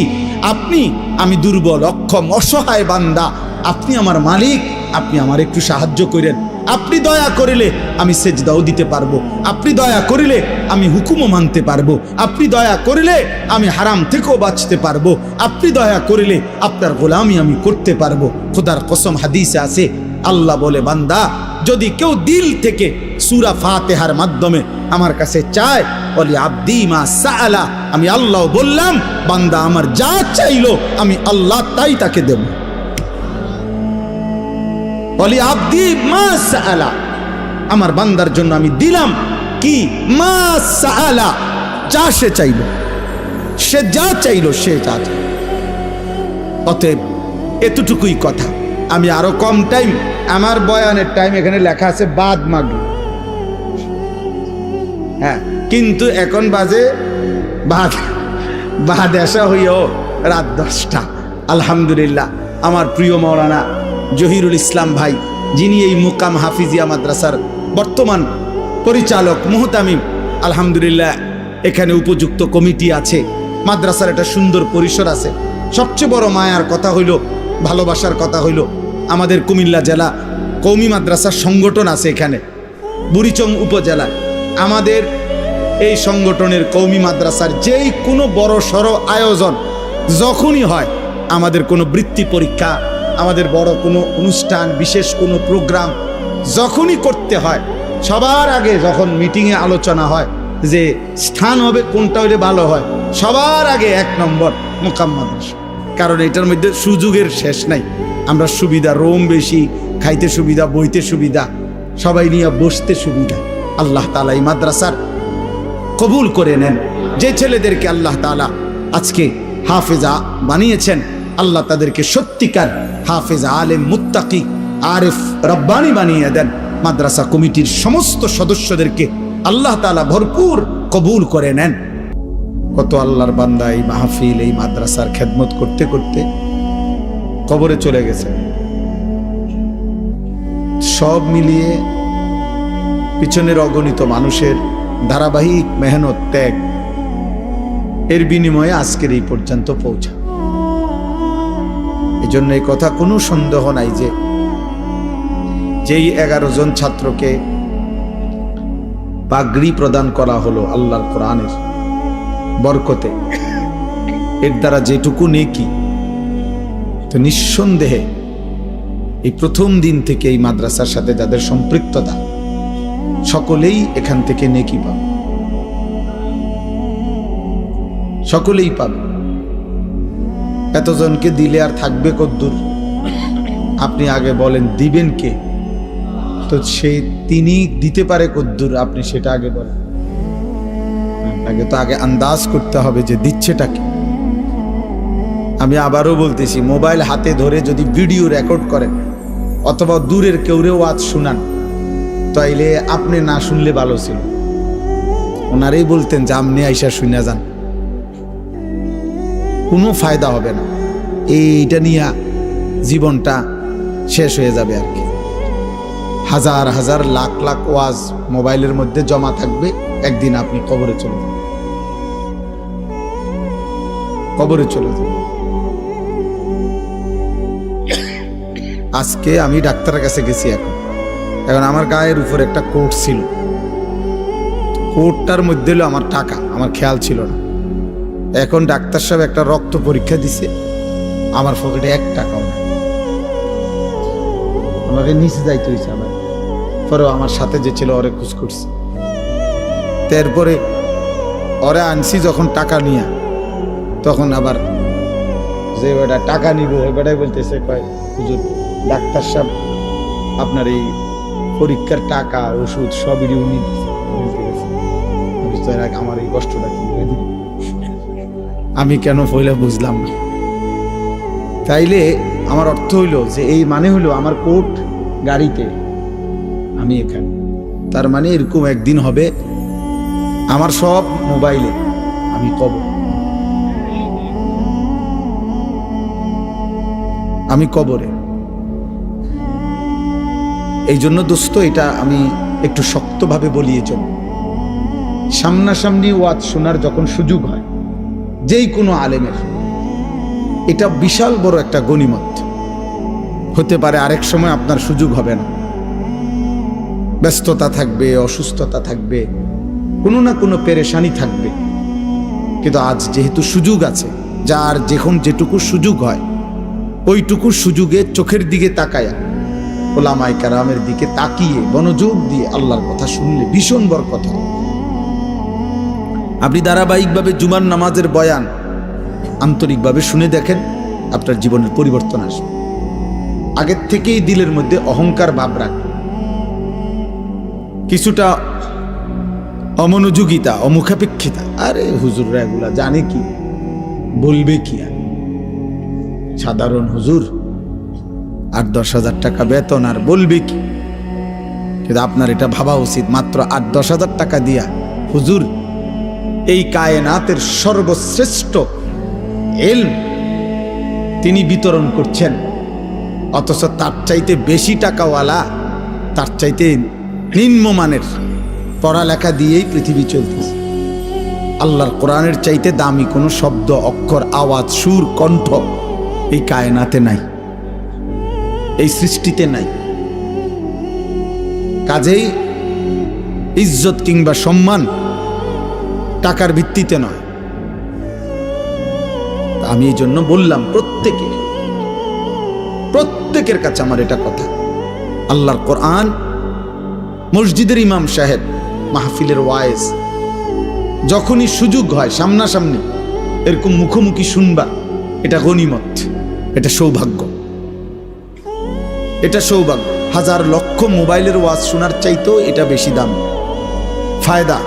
আমি দুর্বল, অক্ষম, অসহায় বান্দা, আপনি আমার মালিক, আপনি আমার একটু সাহায্য করেন। আপনি দয়া করিলে আমি সেজদাও দিতে পারবো, আপনি দয়া করিলে আমি হুকুমও মানতে পারবো, আপনি দয়া করিলে আমি হারাম থেকেও বাঁচতে পারবো, আপনি দয়া করিলে আপনার গোলামি আমি করতে পারবো। খোদার কসম, হাদিসে আছে, আল্লাহ বলে, বান্দা যদি কেউ দিল থেকে সূরা ফাতিহার মাধ্যমে আমার কাছে চায়, বলি আব্দি মা সাআলা, আমি আল্লাহ বললাম বান্দা আমার যা চাইলো আমি আল্লাহ তাই তাকে দেব। বলি আব্দি মা সাআলা, আমার বান্দার জন্য আমি দিলাম কি, মা সাআলা, যা সে চাইলো, সে যা চাইলো, সে যা চাইলো। অতএব এতটুকুই কথা। আমি আরো কম টাইম, আমার বয়ানের টাইম এখানে লেখা আছে বাদ মাগরিব, হ্যাঁ, কিন্তু এখন বাজে বাদ আসা হইও রাত 10টা। আলহামদুলিল্লাহ, আমার প্রিয় মাওলানা জহিরুল ইসলাম ভাই, যিনি এই মুকাম হাফিজিয়া মাদ্রাসার বর্তমান পরিচালক, মুহতামিম, আলহামদুলিল্লাহ এখানে উপযুক্ত কমিটি আছে, মাদ্রাসার একটা সুন্দর পরিসর আছে। সবচেয়ে বড় মায়ার কথা হইল, ভালোবাসার কথা হইল, আমাদের কুমিল্লা জেলা কওমি মাদ্রাসার সংগঠন আছে এখানে বুড়িচং উপজেলায়। আমাদের এই সংগঠনের কওমি মাদ্রাসার যেই কোনো বড় সড়ো আয়োজন যখনই হয়, আমাদের কোনো বৃত্তি পরীক্ষা, আমাদের বড় কোনো অনুষ্ঠান, বিশেষ কোনো প্রোগ্রাম যখনই করতে হয়, সবার আগে যখন মিটিংয়ে আলোচনা হয় যে স্থান হবে কোনটা হলে ভালো হয়, সবার আগে 1 নম্বর মুকাম মাদ্রাসা। কারণ এটার মধ্যে সুযোগের শেষ নাই। আমরা সুবিধা, রোম বেশি, খাইতে সুবিধা, বইতে সুবিধা, সবাই নিয়ে বসতে সুবিধা। আল্লাহ তাআলা এই মাদ্রাসার কবুল করে নেন। যে ছেলেদেরকে আল্লাহ তাআলা আজকে হাফেজা বানিয়েছেন, আল্লাহ তাদেরকে সত্যিকার হাফেজা, আলেম, মুত্তাকি, আরিফ, রব্বানি বানিয়ে দেন। মাদ্রাসা কমিটির সমস্ত সদস্যদেরকে আল্লাহ তাআলা ভরপুর কবুল করে নেন। কত আল্লাহর বান্দা এই মাহফিল, এই মাদ্রাসার খেদমত করতে করতে কবরে চলে গেছে। সব মিলিয়ে পিছনের অগণিত মানুষের ধারাবাহিক মেহনত, ত্যাগ, এর বিনিময়ে আজকের এই পর্যন্ত পৌঁছা। এই জন্য এই কথা কোনো সন্দেহ নাই যে যেই 11 জন ছাত্রকে পাগড়ি প্রদান করা হলো আল্লাহর কোরআনের বরকতে, এর দ্বারা যেটুকু নেকি, তো নিঃসন্দেহে এই প্রথম দিন থেকে এই মাদ্রাসার সাথে যাদের সম্পৃক্ততা, সকলেই এখান থেকে নেকি পাবে, সকলেই পাবে। এতজনকে দিলে আর থাকবে কদ্দুর? আপনি আগে বলেন, দিবেন কে? তো তিনি দিতে পারে কদ্দুর, আপনি সেটা আগে বলেন। আপনাকে তো আগে আন্দাজ করতে হবে যে দিচ্ছেটা কি। আমি আবারও বলতেছি, মোবাইল হাতে ধরে যদি ভিডিও রেকর্ড করেন অথবা দূরের কেউরে ওয়াজ শুনান, তাইলে আপনি না শুনলে ভালো ছিল। ওনারাই বলতেন যে আপনি আইসা শুনে যান, কোনো ফায়দা হবে না, এইটা নিয়ে জীবনটা শেষ হয়ে যাবে আর কি। হাজার হাজার লাখ লাখ ওয়াজ মোবাইলের মধ্যে জমা থাকবে, একদিন আপনি কবরে চলে যাবেন, কবরে চলে যাবেন। আজকে আমি ডাক্তারের কাছে গেছি, এখন আমার গায়ের উপর একটা কোট ছিল, কোটটার মধ্যে হলো আমার টাকা, আমার খেয়াল ছিল না। এখন ডাক্তার সাহেব একটা রক্ত পরীক্ষা দিছে, আমার পকেটে 1 টাকাও না। আমাকে নিচে যাইতে হয়েছে, আমার পরেও আমার সাথে যে ছিল ওরে খোঁজ করছে। তারপরে ওরে আনছি যখন টাকা নিয়ে, তখন আবার যে বেটা টাকা নিব ওই বেটাই বলতেছে, কয় হুজুর ডাক্তার সাহেব আপনার এই পরীক্ষার টাকা, ওষুধ সবই উনি দিচ্ছে, আমার এই কষ্টটা কি আমি কেন পয়লা বুঝলাম না। তাইলে আমার অর্থ হইল যে এই মানে হইল আমার কোট গাড়িতে, আমি এখানে। তার মানে এরকম একদিন হবে আমার সব মোবাইলে, আমি কবর, আমি কবরে। এই জন্য দোস্ত, এটা আমি একটু শক্তভাবে বলিয়ে চলি। সামনাসামনি ওয়াজ শোনার যখন সুযোগ হয় যেই কোনো আলেমের, এটা বিশাল বড় একটা গনিমত। হতে পারে আরেক সময় আপনার সুযোগ হবে না, ব্যস্ততা থাকবে, অসুস্থতা থাকবে, কোনো না কোনো পেরেশানি থাকবে, কিন্তু আজ যেহেতু সুযোগ আছে, যার যখন যেটুকু সুযোগ হয় ওইটুকু সুযোগে চোখের দিকে তাকায়া, ওলামায়ে কেরামের দিকে তাকিয়ে মনোযোগ দিয়ে আল্লাহর কথা শুনলে ভীষণ বড় কথা। আপনি ধারাবাহিকভাবে জুমার নামাজের বয়ান আন্তরিকভাবে শুনে দেখেন, আপনার জীবনের পরিবর্তন আসবে। আগের থেকেই দিলের মধ্যে অহংকার ভাব রাখবে, কিছুটা অমনোযোগিতা, অমুখাপেক্ষিতা, আরে হুজুররা এগুলা জানে কি, বলবে কি, আর সাধারণ হুজুর 8-10 হাজার টাকা বেতন, আর বলবে কি। কিন্তু আপনার এটা ভাবা উচিত, মাত্র 8-10 হাজার টাকা দিয়া হুজুর এই কায়নাতের সর্বশ্রেষ্ঠ ইলম তিনি বিতরণ করছেন, অথচ তার চাইতে বেশি টাকাওয়ালা, তার চাইতে নিম্নমানের পড়ালেখা দিয়েই পৃথিবী চলতেছে। আল্লাহর কোরআনের চাইতে দামি কোনো শব্দ, অক্ষর, আওয়াজ, সুর, কণ্ঠ এই কায়নাতে নাই, এই সৃষ্টিতে নাই। কাজেই ইজ্জত কিংবা সম্মান টাকার ভিত্তিতে নয়। আমি এই জন্য বললাম প্রত্যেকের কাছে আমার এটা কথা, আল্লাহর কোরআন, মসজিদের ইমাম সাহেব, মাহফিলের ওয়াইজ, যখনই সুযোগ হয় সামনাসামনি এরকম মুখোমুখি শুনবা, এটা গনিমত, এটা সৌভাগ্য, এটা সৌভাগ্য। হাজার লক্ষ মোবাইলের ওয়াজ শোনার চাইতেও এটা বেশি দাম, ফায়দা।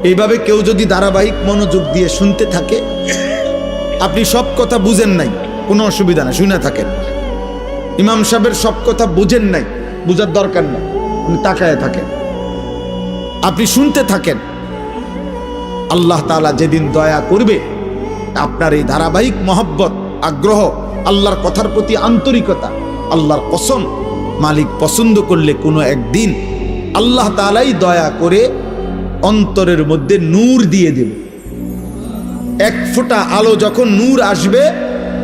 এইভাবে কেউ যদি ধারাবাহিক মনোযোগ দিয়ে শুনতে থাকে, আপনি সব কথা বুঝেন নাই, কোনো অসুবিধা না, শুনে থাকেন। ইমাম সাহেবের সব কথা বুঝেন নাই, বুঝার দরকার নেই, আপনি তাকায় থাকেন, আপনি শুনতে থাকেন। আল্লাহ তাআলা যেদিন দয়া করবে, আপনার এই ধারাবাহিক মহব্বত, আগ্রহ, আল্লাহর কথার প্রতি আন্তরিকতা, আল্লাহর কসম, মালিক পছন্দ করলে কোনো একদিন আল্লাহ তাআলাই দয়া করে অন্তরের মধ্যে নূর দিয়ে দেবে। এক ফোঁটা আলো যখন নূর আসবে,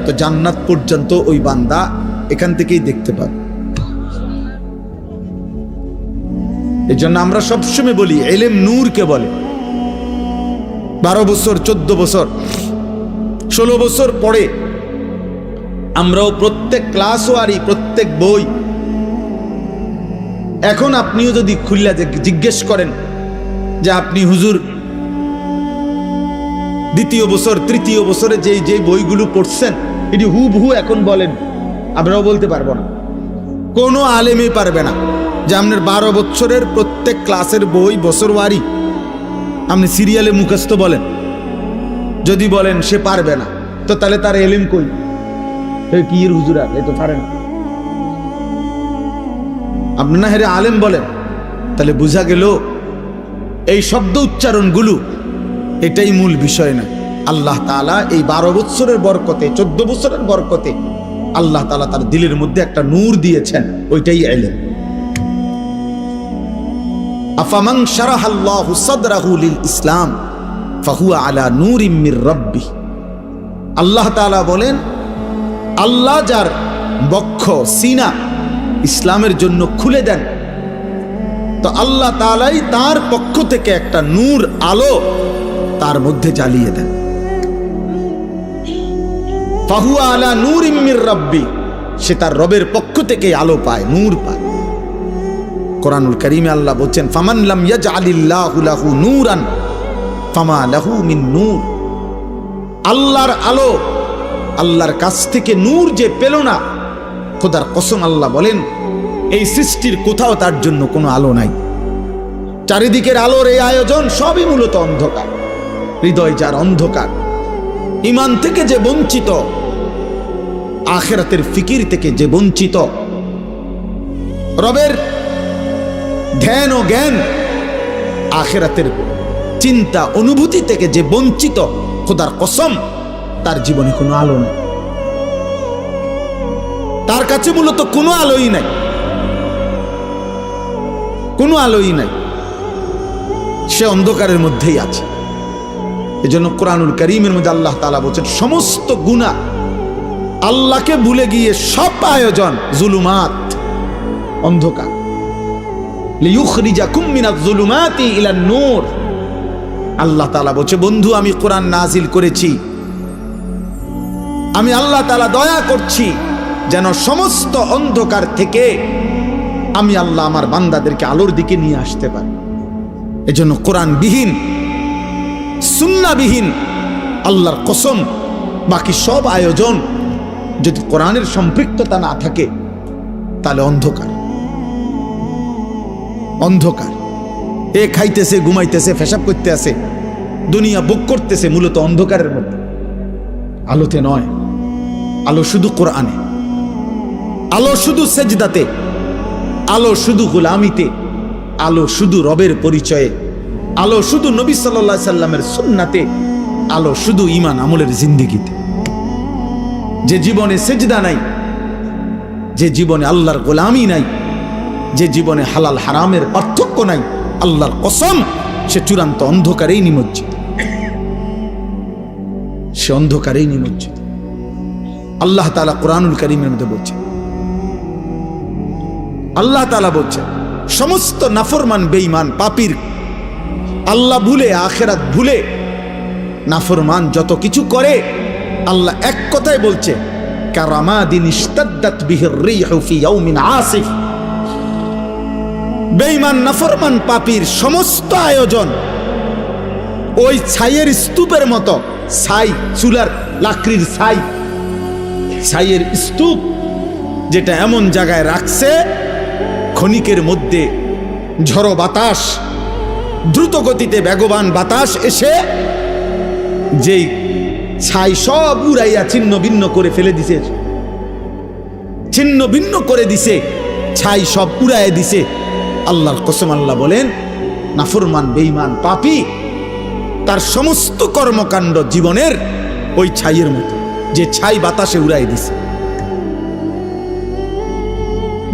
তো জান্নাত পর্যন্ত ওই বান্দা এখান থেকেই দেখতে পাবে। এই জন্য আমরা সবসময় বলি, ইলম নূরকে বলে। 12 বছর, 14 বছর, 16 বছর পরে আমরাও প্রত্যেক ক্লাসওয়ারি, প্রত্যেক বই, এখন আপনিও যদি খুললা জিজ্ঞেস করেন যে আপনি হুজুর দ্বিতীয় বছর, তৃতীয় বছরে যে বইগুলো পড়ছেন এটি হুবহু এখন বলেন, আমরাও বলতে পারবো না, কোনো আলেমই পারবে না যে আপনার 12 বছরের প্রত্যেক ক্লাসের বই বছরওয়ারি আপনি সিরিয়ালে মুখস্থ বলেন। যদি বলেন সে পারবে না, তো তাহলে তার এলিম কই? কি এর হুজুরা, এ তো পারে না। আপনি না হেরে আলেম বলেন, তাহলে বোঝা গেল এই শব্দ উচ্চারণগুলো এটাই মূল বিষয় না। আল্লাহ তাআলা এই 12 বছরের বরকতে, 14 বছরের বরকতে আল্লাহ তাআলা তার দিলের মধ্যে একটা নূর দিয়েছেন, ওইটাই ইলম। আফামান শারাহাল্লাহু সাদরাহু লিল ইসলাম ফাহুয়া আলা নূরিম মির রাব্বি। আল্লাহ তাআলা বলেন, আল্লাহ যার বক্ষ, সিনা ইসলামের জন্য খুলে দেন, তো আল্লাহ তাআলাই তার পক্ষ থেকে একটা নূর, আলো তার মধ্যে জ্বালিয়ে দেন। ফাহুয়া আলা নূরিম মির রাব্বি, সে তার রবের পক্ষ থেকে আলো পায়, নূর পায়। কোরআনুল কারীমে আল্লাহ বলছেন, ফামান লাম ইয়াজআলিল্লাহু লাহু নূরান ফামা লাহু মিন নূর। আল্লাহর আলো, আল্লাহর কাছ থেকে নূর যে পেল না, খোদার কসম আল্লাহ বলেন এই সৃষ্টির কোথাও তার জন্য কোনো আলো নাই। চারিদিকের আলোর এই আয়োজন সবই মূলত অন্ধকার। হৃদয় যার অন্ধকার, ঈমান থেকে যে বঞ্চিত, আখিরাতের ফিকির থেকে যে বঞ্চিত, রবের ধ্যান ও জ্ঞান, আখিরাতের চিন্তা অনুভূতি থেকে যে বঞ্চিত, খোদার কসম তার জীবনে কোনো আলো নেই, তার কাছে মূলত কোনো আলোই নাই, কোনো আলোই নাই, সে অন্ধকারের মধ্যেই আছে। এজন্য কোরআনুল কারীমের মধ্যে আল্লাহ তাআলা বলেছেন সমস্ত গুনাহ, আল্লাহকে ভুলে গিয়ে সব আয়োজন জুলুমাত, অন্ধকার। লিইখরিজাকুম মিনাজ জুলুমাতি ইলান নূর। আল্লাহ তাআলা বলছে বন্ধু আমি কোরআন নাজিল করেছি, আমি আল্লাহ তাআলা দয়া করছি যেন সমস্ত অন্ধকার থেকে আমি আল্লাহ আমার বান্দাদেরকে আলোর দিকে নিয়ে আসতে পারি। এজন্য কোরআনবিহীন, সুন্নাহবিহীন, আল্লাহর কসম বাকি সব আয়োজন যদি কোরআনের সম্পৃক্ততা না থাকে তাহলে অন্ধকার, অন্ধকার। এ খাইতেছে, ঘুমাইতেছে, পেশাব করতে আছে, দুনিয়া ভোগ করতেছে, মূলত অন্ধকারের মধ্যে, আলোতে নয়। আলো শুধু কোরআনে, আলো শুধু সেজদাতে, আলো শুধু গোলামিতে, আলো শুধু রবের পরিচয়ে, আলো শুধু নবী সাল্লাল্লাহু আলাইহি সাল্লামের সুন্নাতে, আলো শুধু ঈমান আমলের জিন্দেগিতে। যে জীবনে সেজদা নাই, যে জীবনে আল্লাহর গোলামি নাই, যে জীবনে হালাল হারামের পার্থক্য নাই, আল্লাহর কসম সে চূড়ান্ত অন্ধকারেই নিমজ্জিত, সে অন্ধকারেই নিমজ্জিত। আল্লাহ তাআলা কোরআনুল কারীমের মধ্যে বলছেন, আল্লাহ তাআলা বলছেন সমস্ত নাফরমান বেঈমান পাপীর, আল্লাহ ভুলে, আখিরাত ভুলে নাফরমান যত কিছু করে, আল্লাহ এক কথাই বলছে কারামাদিন ইশতাদ্দাত বিহির রিহু ফি ইয়াউমিন আসিফ। বেঈমান নাফরমান পাপীর সমস্ত আয়োজন ওই ছাইয়ের স্তূপের মতো, ছাই, চুলার লাকড়ির ছাই, ছাইয়ের স্তূপ যেটা এমন জায়গায় রাখছে ক্ষণিকের মধ্যে ঝড়ো বাতাস, দ্রুত গতিতে বেগবান বাতাস এসে যেই ছাই সব উড়াইয়া ছিন্ন ভিন্ন করে ফেলে দিছে, ছিন্ন ভিন্ন করে দিছে, ছাই সব উড়াইয়া দিছে। আল্লাহর কসম আল্লাহ বলেন নাফরমান বেঈমান পাপী তার সমস্ত কর্মকাণ্ড জীবনের ওই ছাইয়ের মতো, যে ছাই বাতাসে উড়াই দিছে,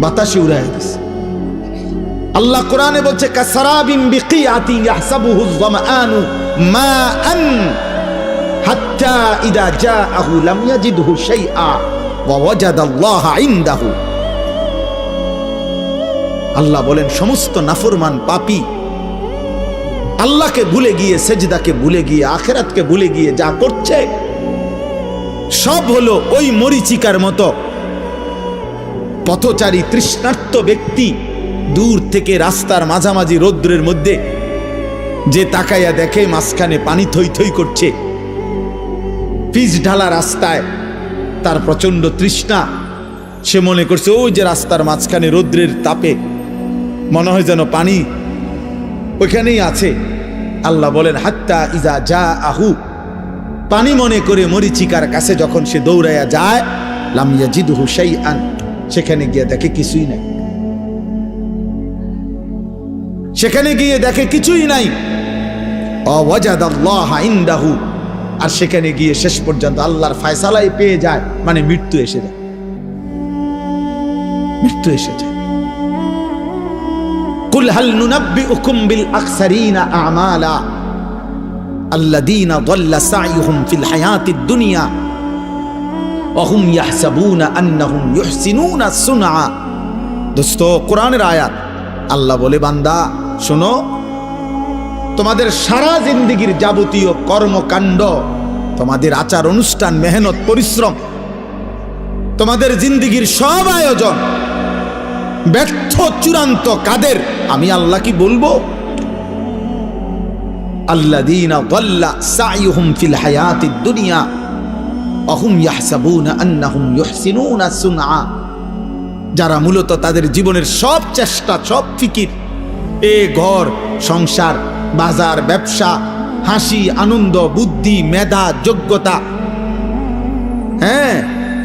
বাতাসে উড়াই দিছে। আল্লাহ কোরআনে বলছে কাসারাবিন বিকিয়াতিন ইয়াহসাবুহুজ যামআনু মাআন হাত্তা ইযা জাআহু লাম ইয়াজিদহু শাইআ ওয়া ওয়াজাদাল্লাহা ইনদাহু। আল্লাহ বলেন সমস্ত নাফরমান পাপী আল্লাহকে ভুলে গিয়ে, সেজদাকে ভুলে গিয়ে, আখিরাতকে ভুলে গিয়ে যা করছে সব হলো ওই মরিচিকার মতো। পথচারী তৃষ্ণার্ত ব্যক্তি দূর থেকে রাস্তার মাঝামাঝি রৌদ্রের মধ্যে যে তাকাইয়া দেখে মাঝখানে পানি থই থই করছে, পিচ ঢালা রাস্তায়, তার প্রচন্ড তৃষ্ণা, সে মনে করছে ওই যে রাস্তার মাঝখানে রৌদ্রের তাপে মনে হয় যেন পানি ওইখানেই আছে। আল্লাহ বলেন হাত্তা ইজা জাআহু, পানি মনে করে মরিচিকার কাছে যখন সে দৌড়াইয়া যায়, লাম ইয়াজিদহু শাইআন, সেখানে গিয়ে দেখে কিছুই নাই, সেখানে গিয়ে দেখে কিছুই নাই। ওয়াজাদাল্লাহা ইনদাহু, আর সেখানে গিয়ে শেষ পর্যন্ত আল্লাহর ফয়সালাই পেয়ে যায়, মানে মৃত্যু এসে যায়, মৃত্যু এসে যায়। কুল হাল নুনাব্বিউকুম বিল আকসারিনা আমালা আল্লাযীনা দাল্লা সা'য়ুহুম ফিল হায়াতিদ দুনিয়া ওয়া হুম ইয়াহসাবুনা আন্নাহুম ইউহসিনুনা সুনআ। দোস্ত কোরআনের আয়াত, আল্লাহ বলে বান্দা শোনো, তোমাদের সারা জিন্দেগীর যাবতীয় কর্মকাণ্ড, তোমাদের আচার অনুষ্ঠান, মেহনত, পরিশ্রম, তোমাদের জিন্দেগীর সব আয়োজন ব্যর্থ, চূড়ান্ত কাদের? আমি আল্লাহ কি বলবো? আল্লাযীনা দাল্লা সা'য়ুহুম ফিল হায়াতিদ দুনিয়া ওয়া হুম ইয়াহসাবুনা আন্নাহুম ইউহসিনুনা সুনআ। যারা মূলত তাদের জীবনের সব চেষ্টা, সব ফিকির, ঘর সংসার, বাজার, ব্যবসা, হাসি, আনন্দ, বুদ্ধি, মেধা, যোগ্যতা,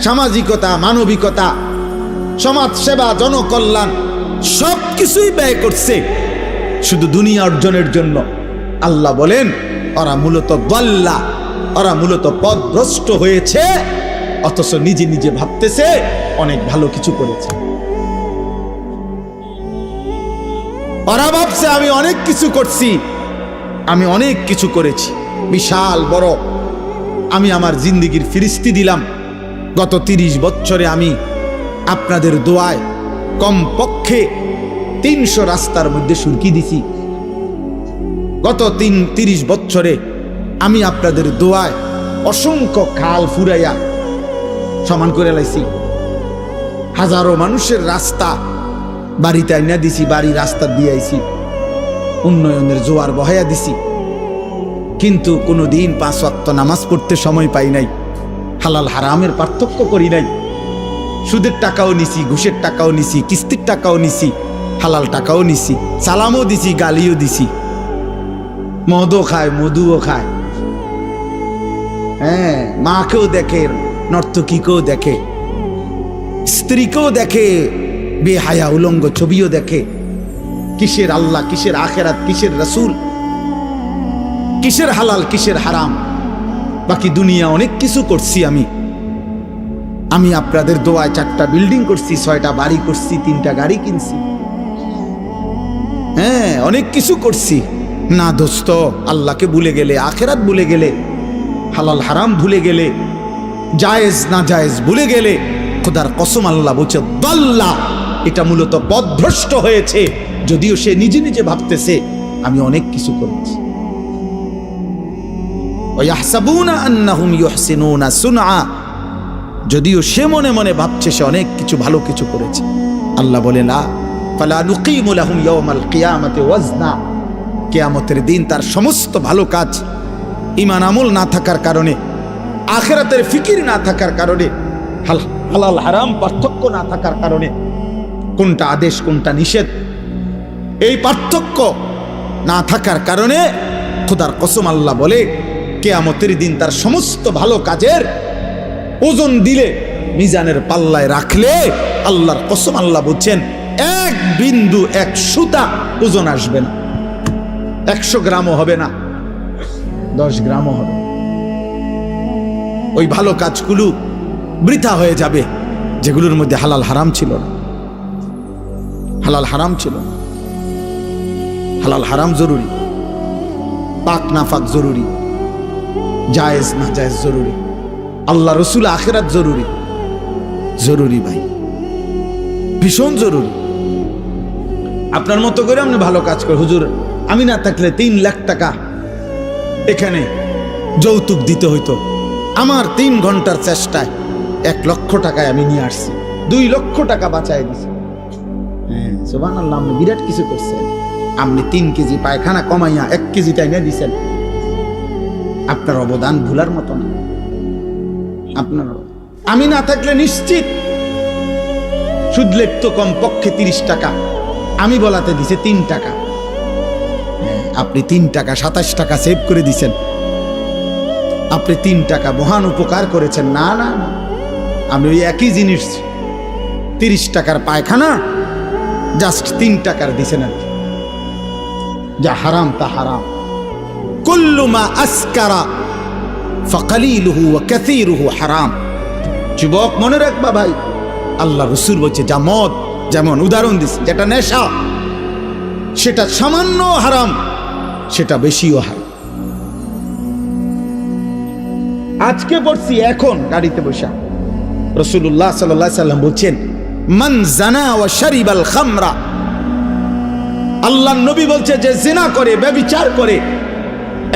সামাজিকতা, মানবিকতা, সমাজ সেবা, জনকল্যাণ, সব কিছুই ব্যয় করছে শুধু দুনিয়া অর্জনের জন্য। আল্লাহ বলেন ওরা মূলত দাল্লা, ওরা মূলত পথভ্রষ্ট হয়েছে, অথচ নিজে নিজে ভাবতেছে অনেক ভালো কিছু করেছে। ওরা ভাবছে আমি অনেক কিছু করছি, আমি অনেক কিছু করেছি, বিশাল বড়। আমি আমার জিন্দেগির ফিরিস্তি দিলাম। গত 30 বছরে আমি আপনাদের দোয়ায় কমপক্ষে 300 রাস্তার মধ্যে সুরকি দিছি। গত 30 বছরে আমি আপনাদের দোয়ায় অসংখ্য খাল ফুরাইয়া সমান করে লাইছি। হাজারো মানুষের রাস্তা বাড়িতে আইনা দিছি, বাড়ি রাস্তা দিয়ে আইছি, উন্নয়নের জোয়ার বহাইয়া দিছি। কিন্তু কোনোদিন 5 ওয়াক্ত নামাজ পড়তে সময় পাই নাই, হালাল হারামের পার্থক্য করি নাই। সুদের টাকাও নিছি, ঘুষের টাকাও নিছি, কিস্তির টাকাও নিছি, হালাল টাকাও নিছি, সালামও দিছি, গালিও দিছি, মদও খায়, মধুও খায়। হ্যাঁ, মাকেও দেখে, নর্তকীকেও দেখে, স্ত্রীকেও দেখে, বেহায়া উলঙ্গ ছবিও দেখে। কিসের আল্লাহ, কিসের আখেরাত, কিসের রাসূল, কিসের হালাল, কিসের হারাম। বাকি দুনিয়া অনেক কিছু করছি আমি আপনাদের দোয়ায় 4টা বিল্ডিং করছি, 6টা বাড়ি করছি, 3টা গাড়ি কিনছি। হ্যাঁ, অনেক কিছু করছি। না দোস্ত, আল্লাহকে ভুলে গেলে, আখেরাত ভুলে গেলে, হালাল হারাম ভুলে গেলে, জায়েজ না জায়েজ ভুলে গেলে, খোদার কসম আল্লাহ বলছে দাল্লা, এটা মূলত পথভ্রষ্ট হয়েছে। যদিও সে নিজে নিজে ভাবতেছে আমি অনেক কিছু করেছি। ওয়াহসাবুনা আন্নাহুম ইউহসিনুনা সুনআ, যদিও সে মনে মনে ভাবছে সে অনেক কিছু ভালো কিছু করেছে। আল্লাহ বলে না, ফালা নুকিমু লাহুম ইয়াওমাল কিয়ামাতি ওয়াজনা, কিয়ামতের দিন তার সমস্ত ভালো কাজ, ঈমান আমল না থাকার কারণে, আখিরাতের ফিকির না থাকার কারণে, হালাল হারাম পার্থক্য না থাকার কারণে, কোনটা আদেশ কোনটা নিষেধ এই পার্থক্য না থাকার কারণে খোদার কসম আল্লাহ বলে কিয়ামতের দিন তার সমস্ত ভালো কাজের ওজন দিলে, মিজানের পাল্লায় রাখলে, আল্লাহর কসম আল্লাহ বলছেন 1 বিন্দু 1 সুতা ওজন আসবে না। 100 গ্রামও হবে না, 10 গ্রামও হবে। ওই ভালো কাজগুলো বৃথা হয়ে যাবে যেগুলোর মধ্যে হালাল হারাম ছিল না। হালাল হারাম ছিল না। হালাল হারাম জরুরি, পাক নাফাক জরুরি, জায়েজ না জায়েজ জরুরি, আল্লাহ রসুল আখিরাত জরুরি। জরুরি ভাই, ভীষণ জরুরি। আপনার মতো করে আপনি ভালো কাজ করে, হুজুর আমি না থাকলে 3 লাখ টাকা এখানে যৌতুক দিতে হইতো, আমার 3 ঘন্টার চেষ্টায় 1 লক্ষ টাকায় আমি নিয়ে আসছি, 2 লক্ষ টাকা বাঁচাই দিছি। হ্যাঁ সুবহানাল্লাহ, আপনি বিরাট কিছু করছেন। আপনি 3 কেজি পায়খানা কমাইয়া 1 কেজি তাই নিয়ে দিছেন। আপনার অবদান ভুলার মতো না। আপনার আমি না থাকলে নিশ্চিত সুদ লেখতো কমপক্ষে 30 টাকা, আমি বলাতে দিছে 3 টাকা। আপনি 3 টাকা 27 টাকা সেভ করে দিছেন। আপনি 3 টাকা মহান উপকার করেছেন। না না না, আমি ওই একই জিনিস 30 টাকার পায়খানা জাস্ট 3 টাকার দিছেন আর কি। যা হারাম তা হারাম। কুল্লু মা আসকারা ফাকালিলুহু ওয়া কাসীরুহু হারাম। যুবক মনে রাখবা ভাই, আল্লাহ রাসূল বলছে যা মদ, যেমন উদাহরণ দিচ্ছে, যেটা নেশা সেটা সামান্য হারাম, সেটা বেশিও হারাম। আজকে পড়ছি এখন গাড়িতে বসে রাসূলুল্লাহ সাল্লাল্লাহু আলাইহি সাল্লাম বলছেন মান জানা ওয়া শারিবাল খামরা, আল্লাহর নবী বলছে যে জিনা করে, ব্যভিচার করে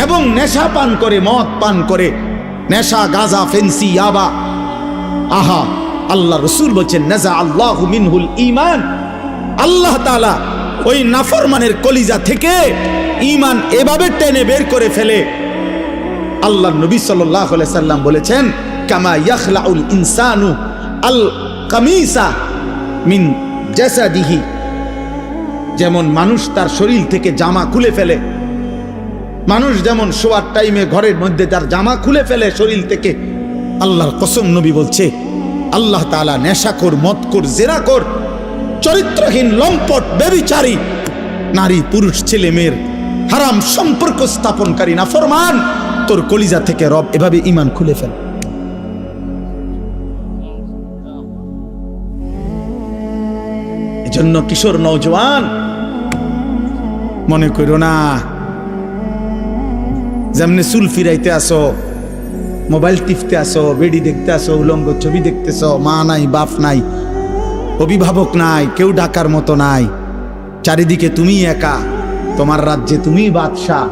এবং নেশা পান করে, মদ পান করে, নেশা গাঁজা ফেন্সি ইয়াবা, আহা আল্লাহ রাসূল বলছেন নাজা আল্লাহু মিনহুল ঈমান, আল্লাহ তাআলা ওই নাফরমানের কলিজা থেকে ঈমান এভাবে টেনে বের করে ফেলে। আল্লাহর নবী সাল্লাল্লাহু আলাইহি সাল্লাম বলেছেন কামা ইয়াখলাউল ইনসানু আল কামিসা মিন জাসাদিহি, যেমন মানুষ তার শরীর থেকে জামা খুলে ফেলে, মানুষ যেমন শোয়ার টাইমে ঘরের মধ্যে তার জামা খুলে ফেলে শরীর থেকে, আল্লাহর কসম নবী বলছে আল্লাহ তাআলা নেশাখোর, মদখোর, জেনাখোর চরিত্রহীন, লম্পট, ব্যভিচারী, নারী পুরুষ ছেলে মেয়ের হারাম সম্পর্ক স্থাপনকারী নাফরমান, তোর কলিজা থেকে রব এভাবে ঈমান খুলে ফেল। এজন্য কিশোর নওজোয়ান, মনে করো না যেমনি চুল ফিরাইতে আসো, মোবাইল টিপতে আসো, বেডি দেখতে আসো, উলঙ্গ ছবি দেখতেছ, মা নাই, বাপ নাই, অভিভাবক নাই, কেউ ডাকার মতো নাই, চারিদিকে তুমি একা, তোমার রাজ্যে তুমি বাদশাহ,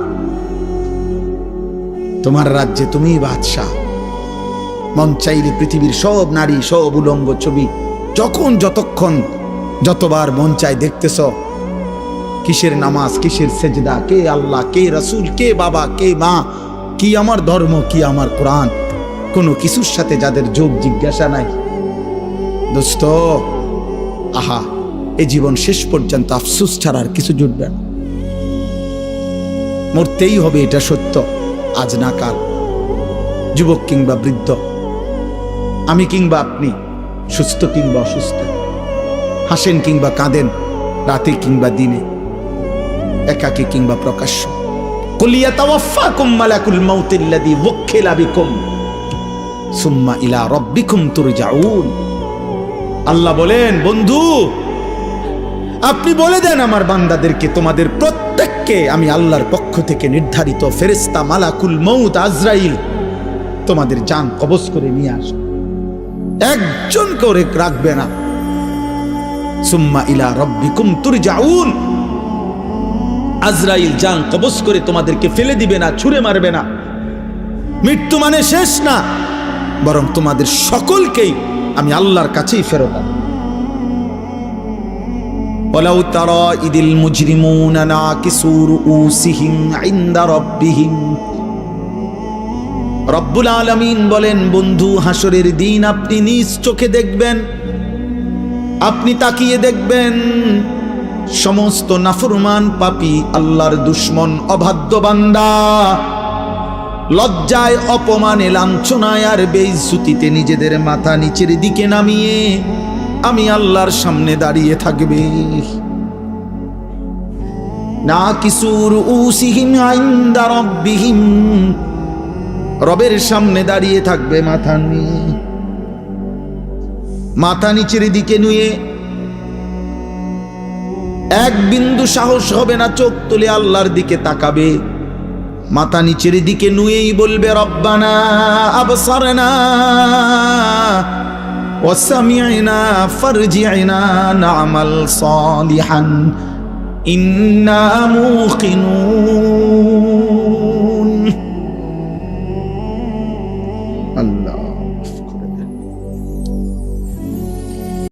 তোমার রাজ্যে তুমি বাদশাহ। মন চাইলে পৃথিবীর সব নারী, সব উলঙ্গ ছবি যখন, যতক্ষণ, যতবার মন চাই দেখতেছ। কিসের নামাজ, কিসের সেজদা, কে আল্লাহ, কে রাসূল, কে বাবা, কে মা, কি আমার ধর্ম, কি আমার কোরআন, কোনো কিছুর সাথে যাদের যোগ জিজ্ঞাসা নাই। দোস্ত, আহা, এই জীবন শেষ পর্যন্ত আফসোস ছাড়া আর কিছু জুটবে না। মরতেই হবে, এটা সত্য, আজ না কাল। যুবক কিংবা বৃদ্ধ, আমি কিংবা আপনি, সুস্থ কিংবা অসুস্থ, হাসেন কিংবা কাঁদেন, রাতে কিংবা দিনে, একাকী কিংবা প্রকাশ্য। কুল ইয়াতাওয়াফাকুম মালাকুল মাউতিল্লাযী ওয়াক্কিলা বিকুম সুম্মা ইলা রাব্বিকুম তুরজাউন। আল্লাহ বলেন, বন্ধু আপনি বলে দেন আমার বান্দাদেরকে, তোমাদের প্রত্যেককে আমি আল্লাহর পক্ষ থেকে নির্ধারিত ফেরেশতা মালাকুল মউত আজরাইল তোমাদের জান কবজ করে নিয়ে আসে, একজন করে রাখবে না। সুম্মা ইলা রাব্বিকুম তুরজাউন, আজরাইল জান কবজ করে তোমাদেরকে ফেলে দিবে না, ছুঁড়ে মারবে না। মৃত্যু মানে শেষ না, বরং তোমাদের সকলকেই আমি আল্লাহর কাছেই ফেরত আনব। ওয়ালাউ তারা ইদিল মুজরিমুনা নাকিসু রুউসিহিম ইনদা রাব্বিহিম। রব্বুল আলামিন বলেন, বন্ধু হাসরের দিন আপনি নিজ চোখে দেখবেন, আপনি তাকিয়ে দেখবেন সমস্ত নাফরমান পাপী, আল্লাহর দুশমন, অবাধ্য বান্দা লজ্জায়, অপমানে, লাঞ্ছনায় আর বেইজ্জতিতে নিজেদের মাথা নিচের দিকে নামিয়ে আমি আল্লাহর সামনে দাঁড়িয়ে থাকবে। নাকিসু রুউসিহিম ইনদা রাব্বিহিম, রবের সামনে দাঁড়িয়ে থাকবে মাথা নিয়ে, মাথা নিচের দিকে নুয়ে, এক বিন্দু সাহস হবে না চোখ তুলে আল্লাহর দিকে তাকাবে। মাথা নিচের দিকে নুয়েই বলবে, রব্বানা আবসারনা ওয়া সামি'না ফারজি'না না'মাল সালিহান ইন্না মুকিনুন। আল্লাহ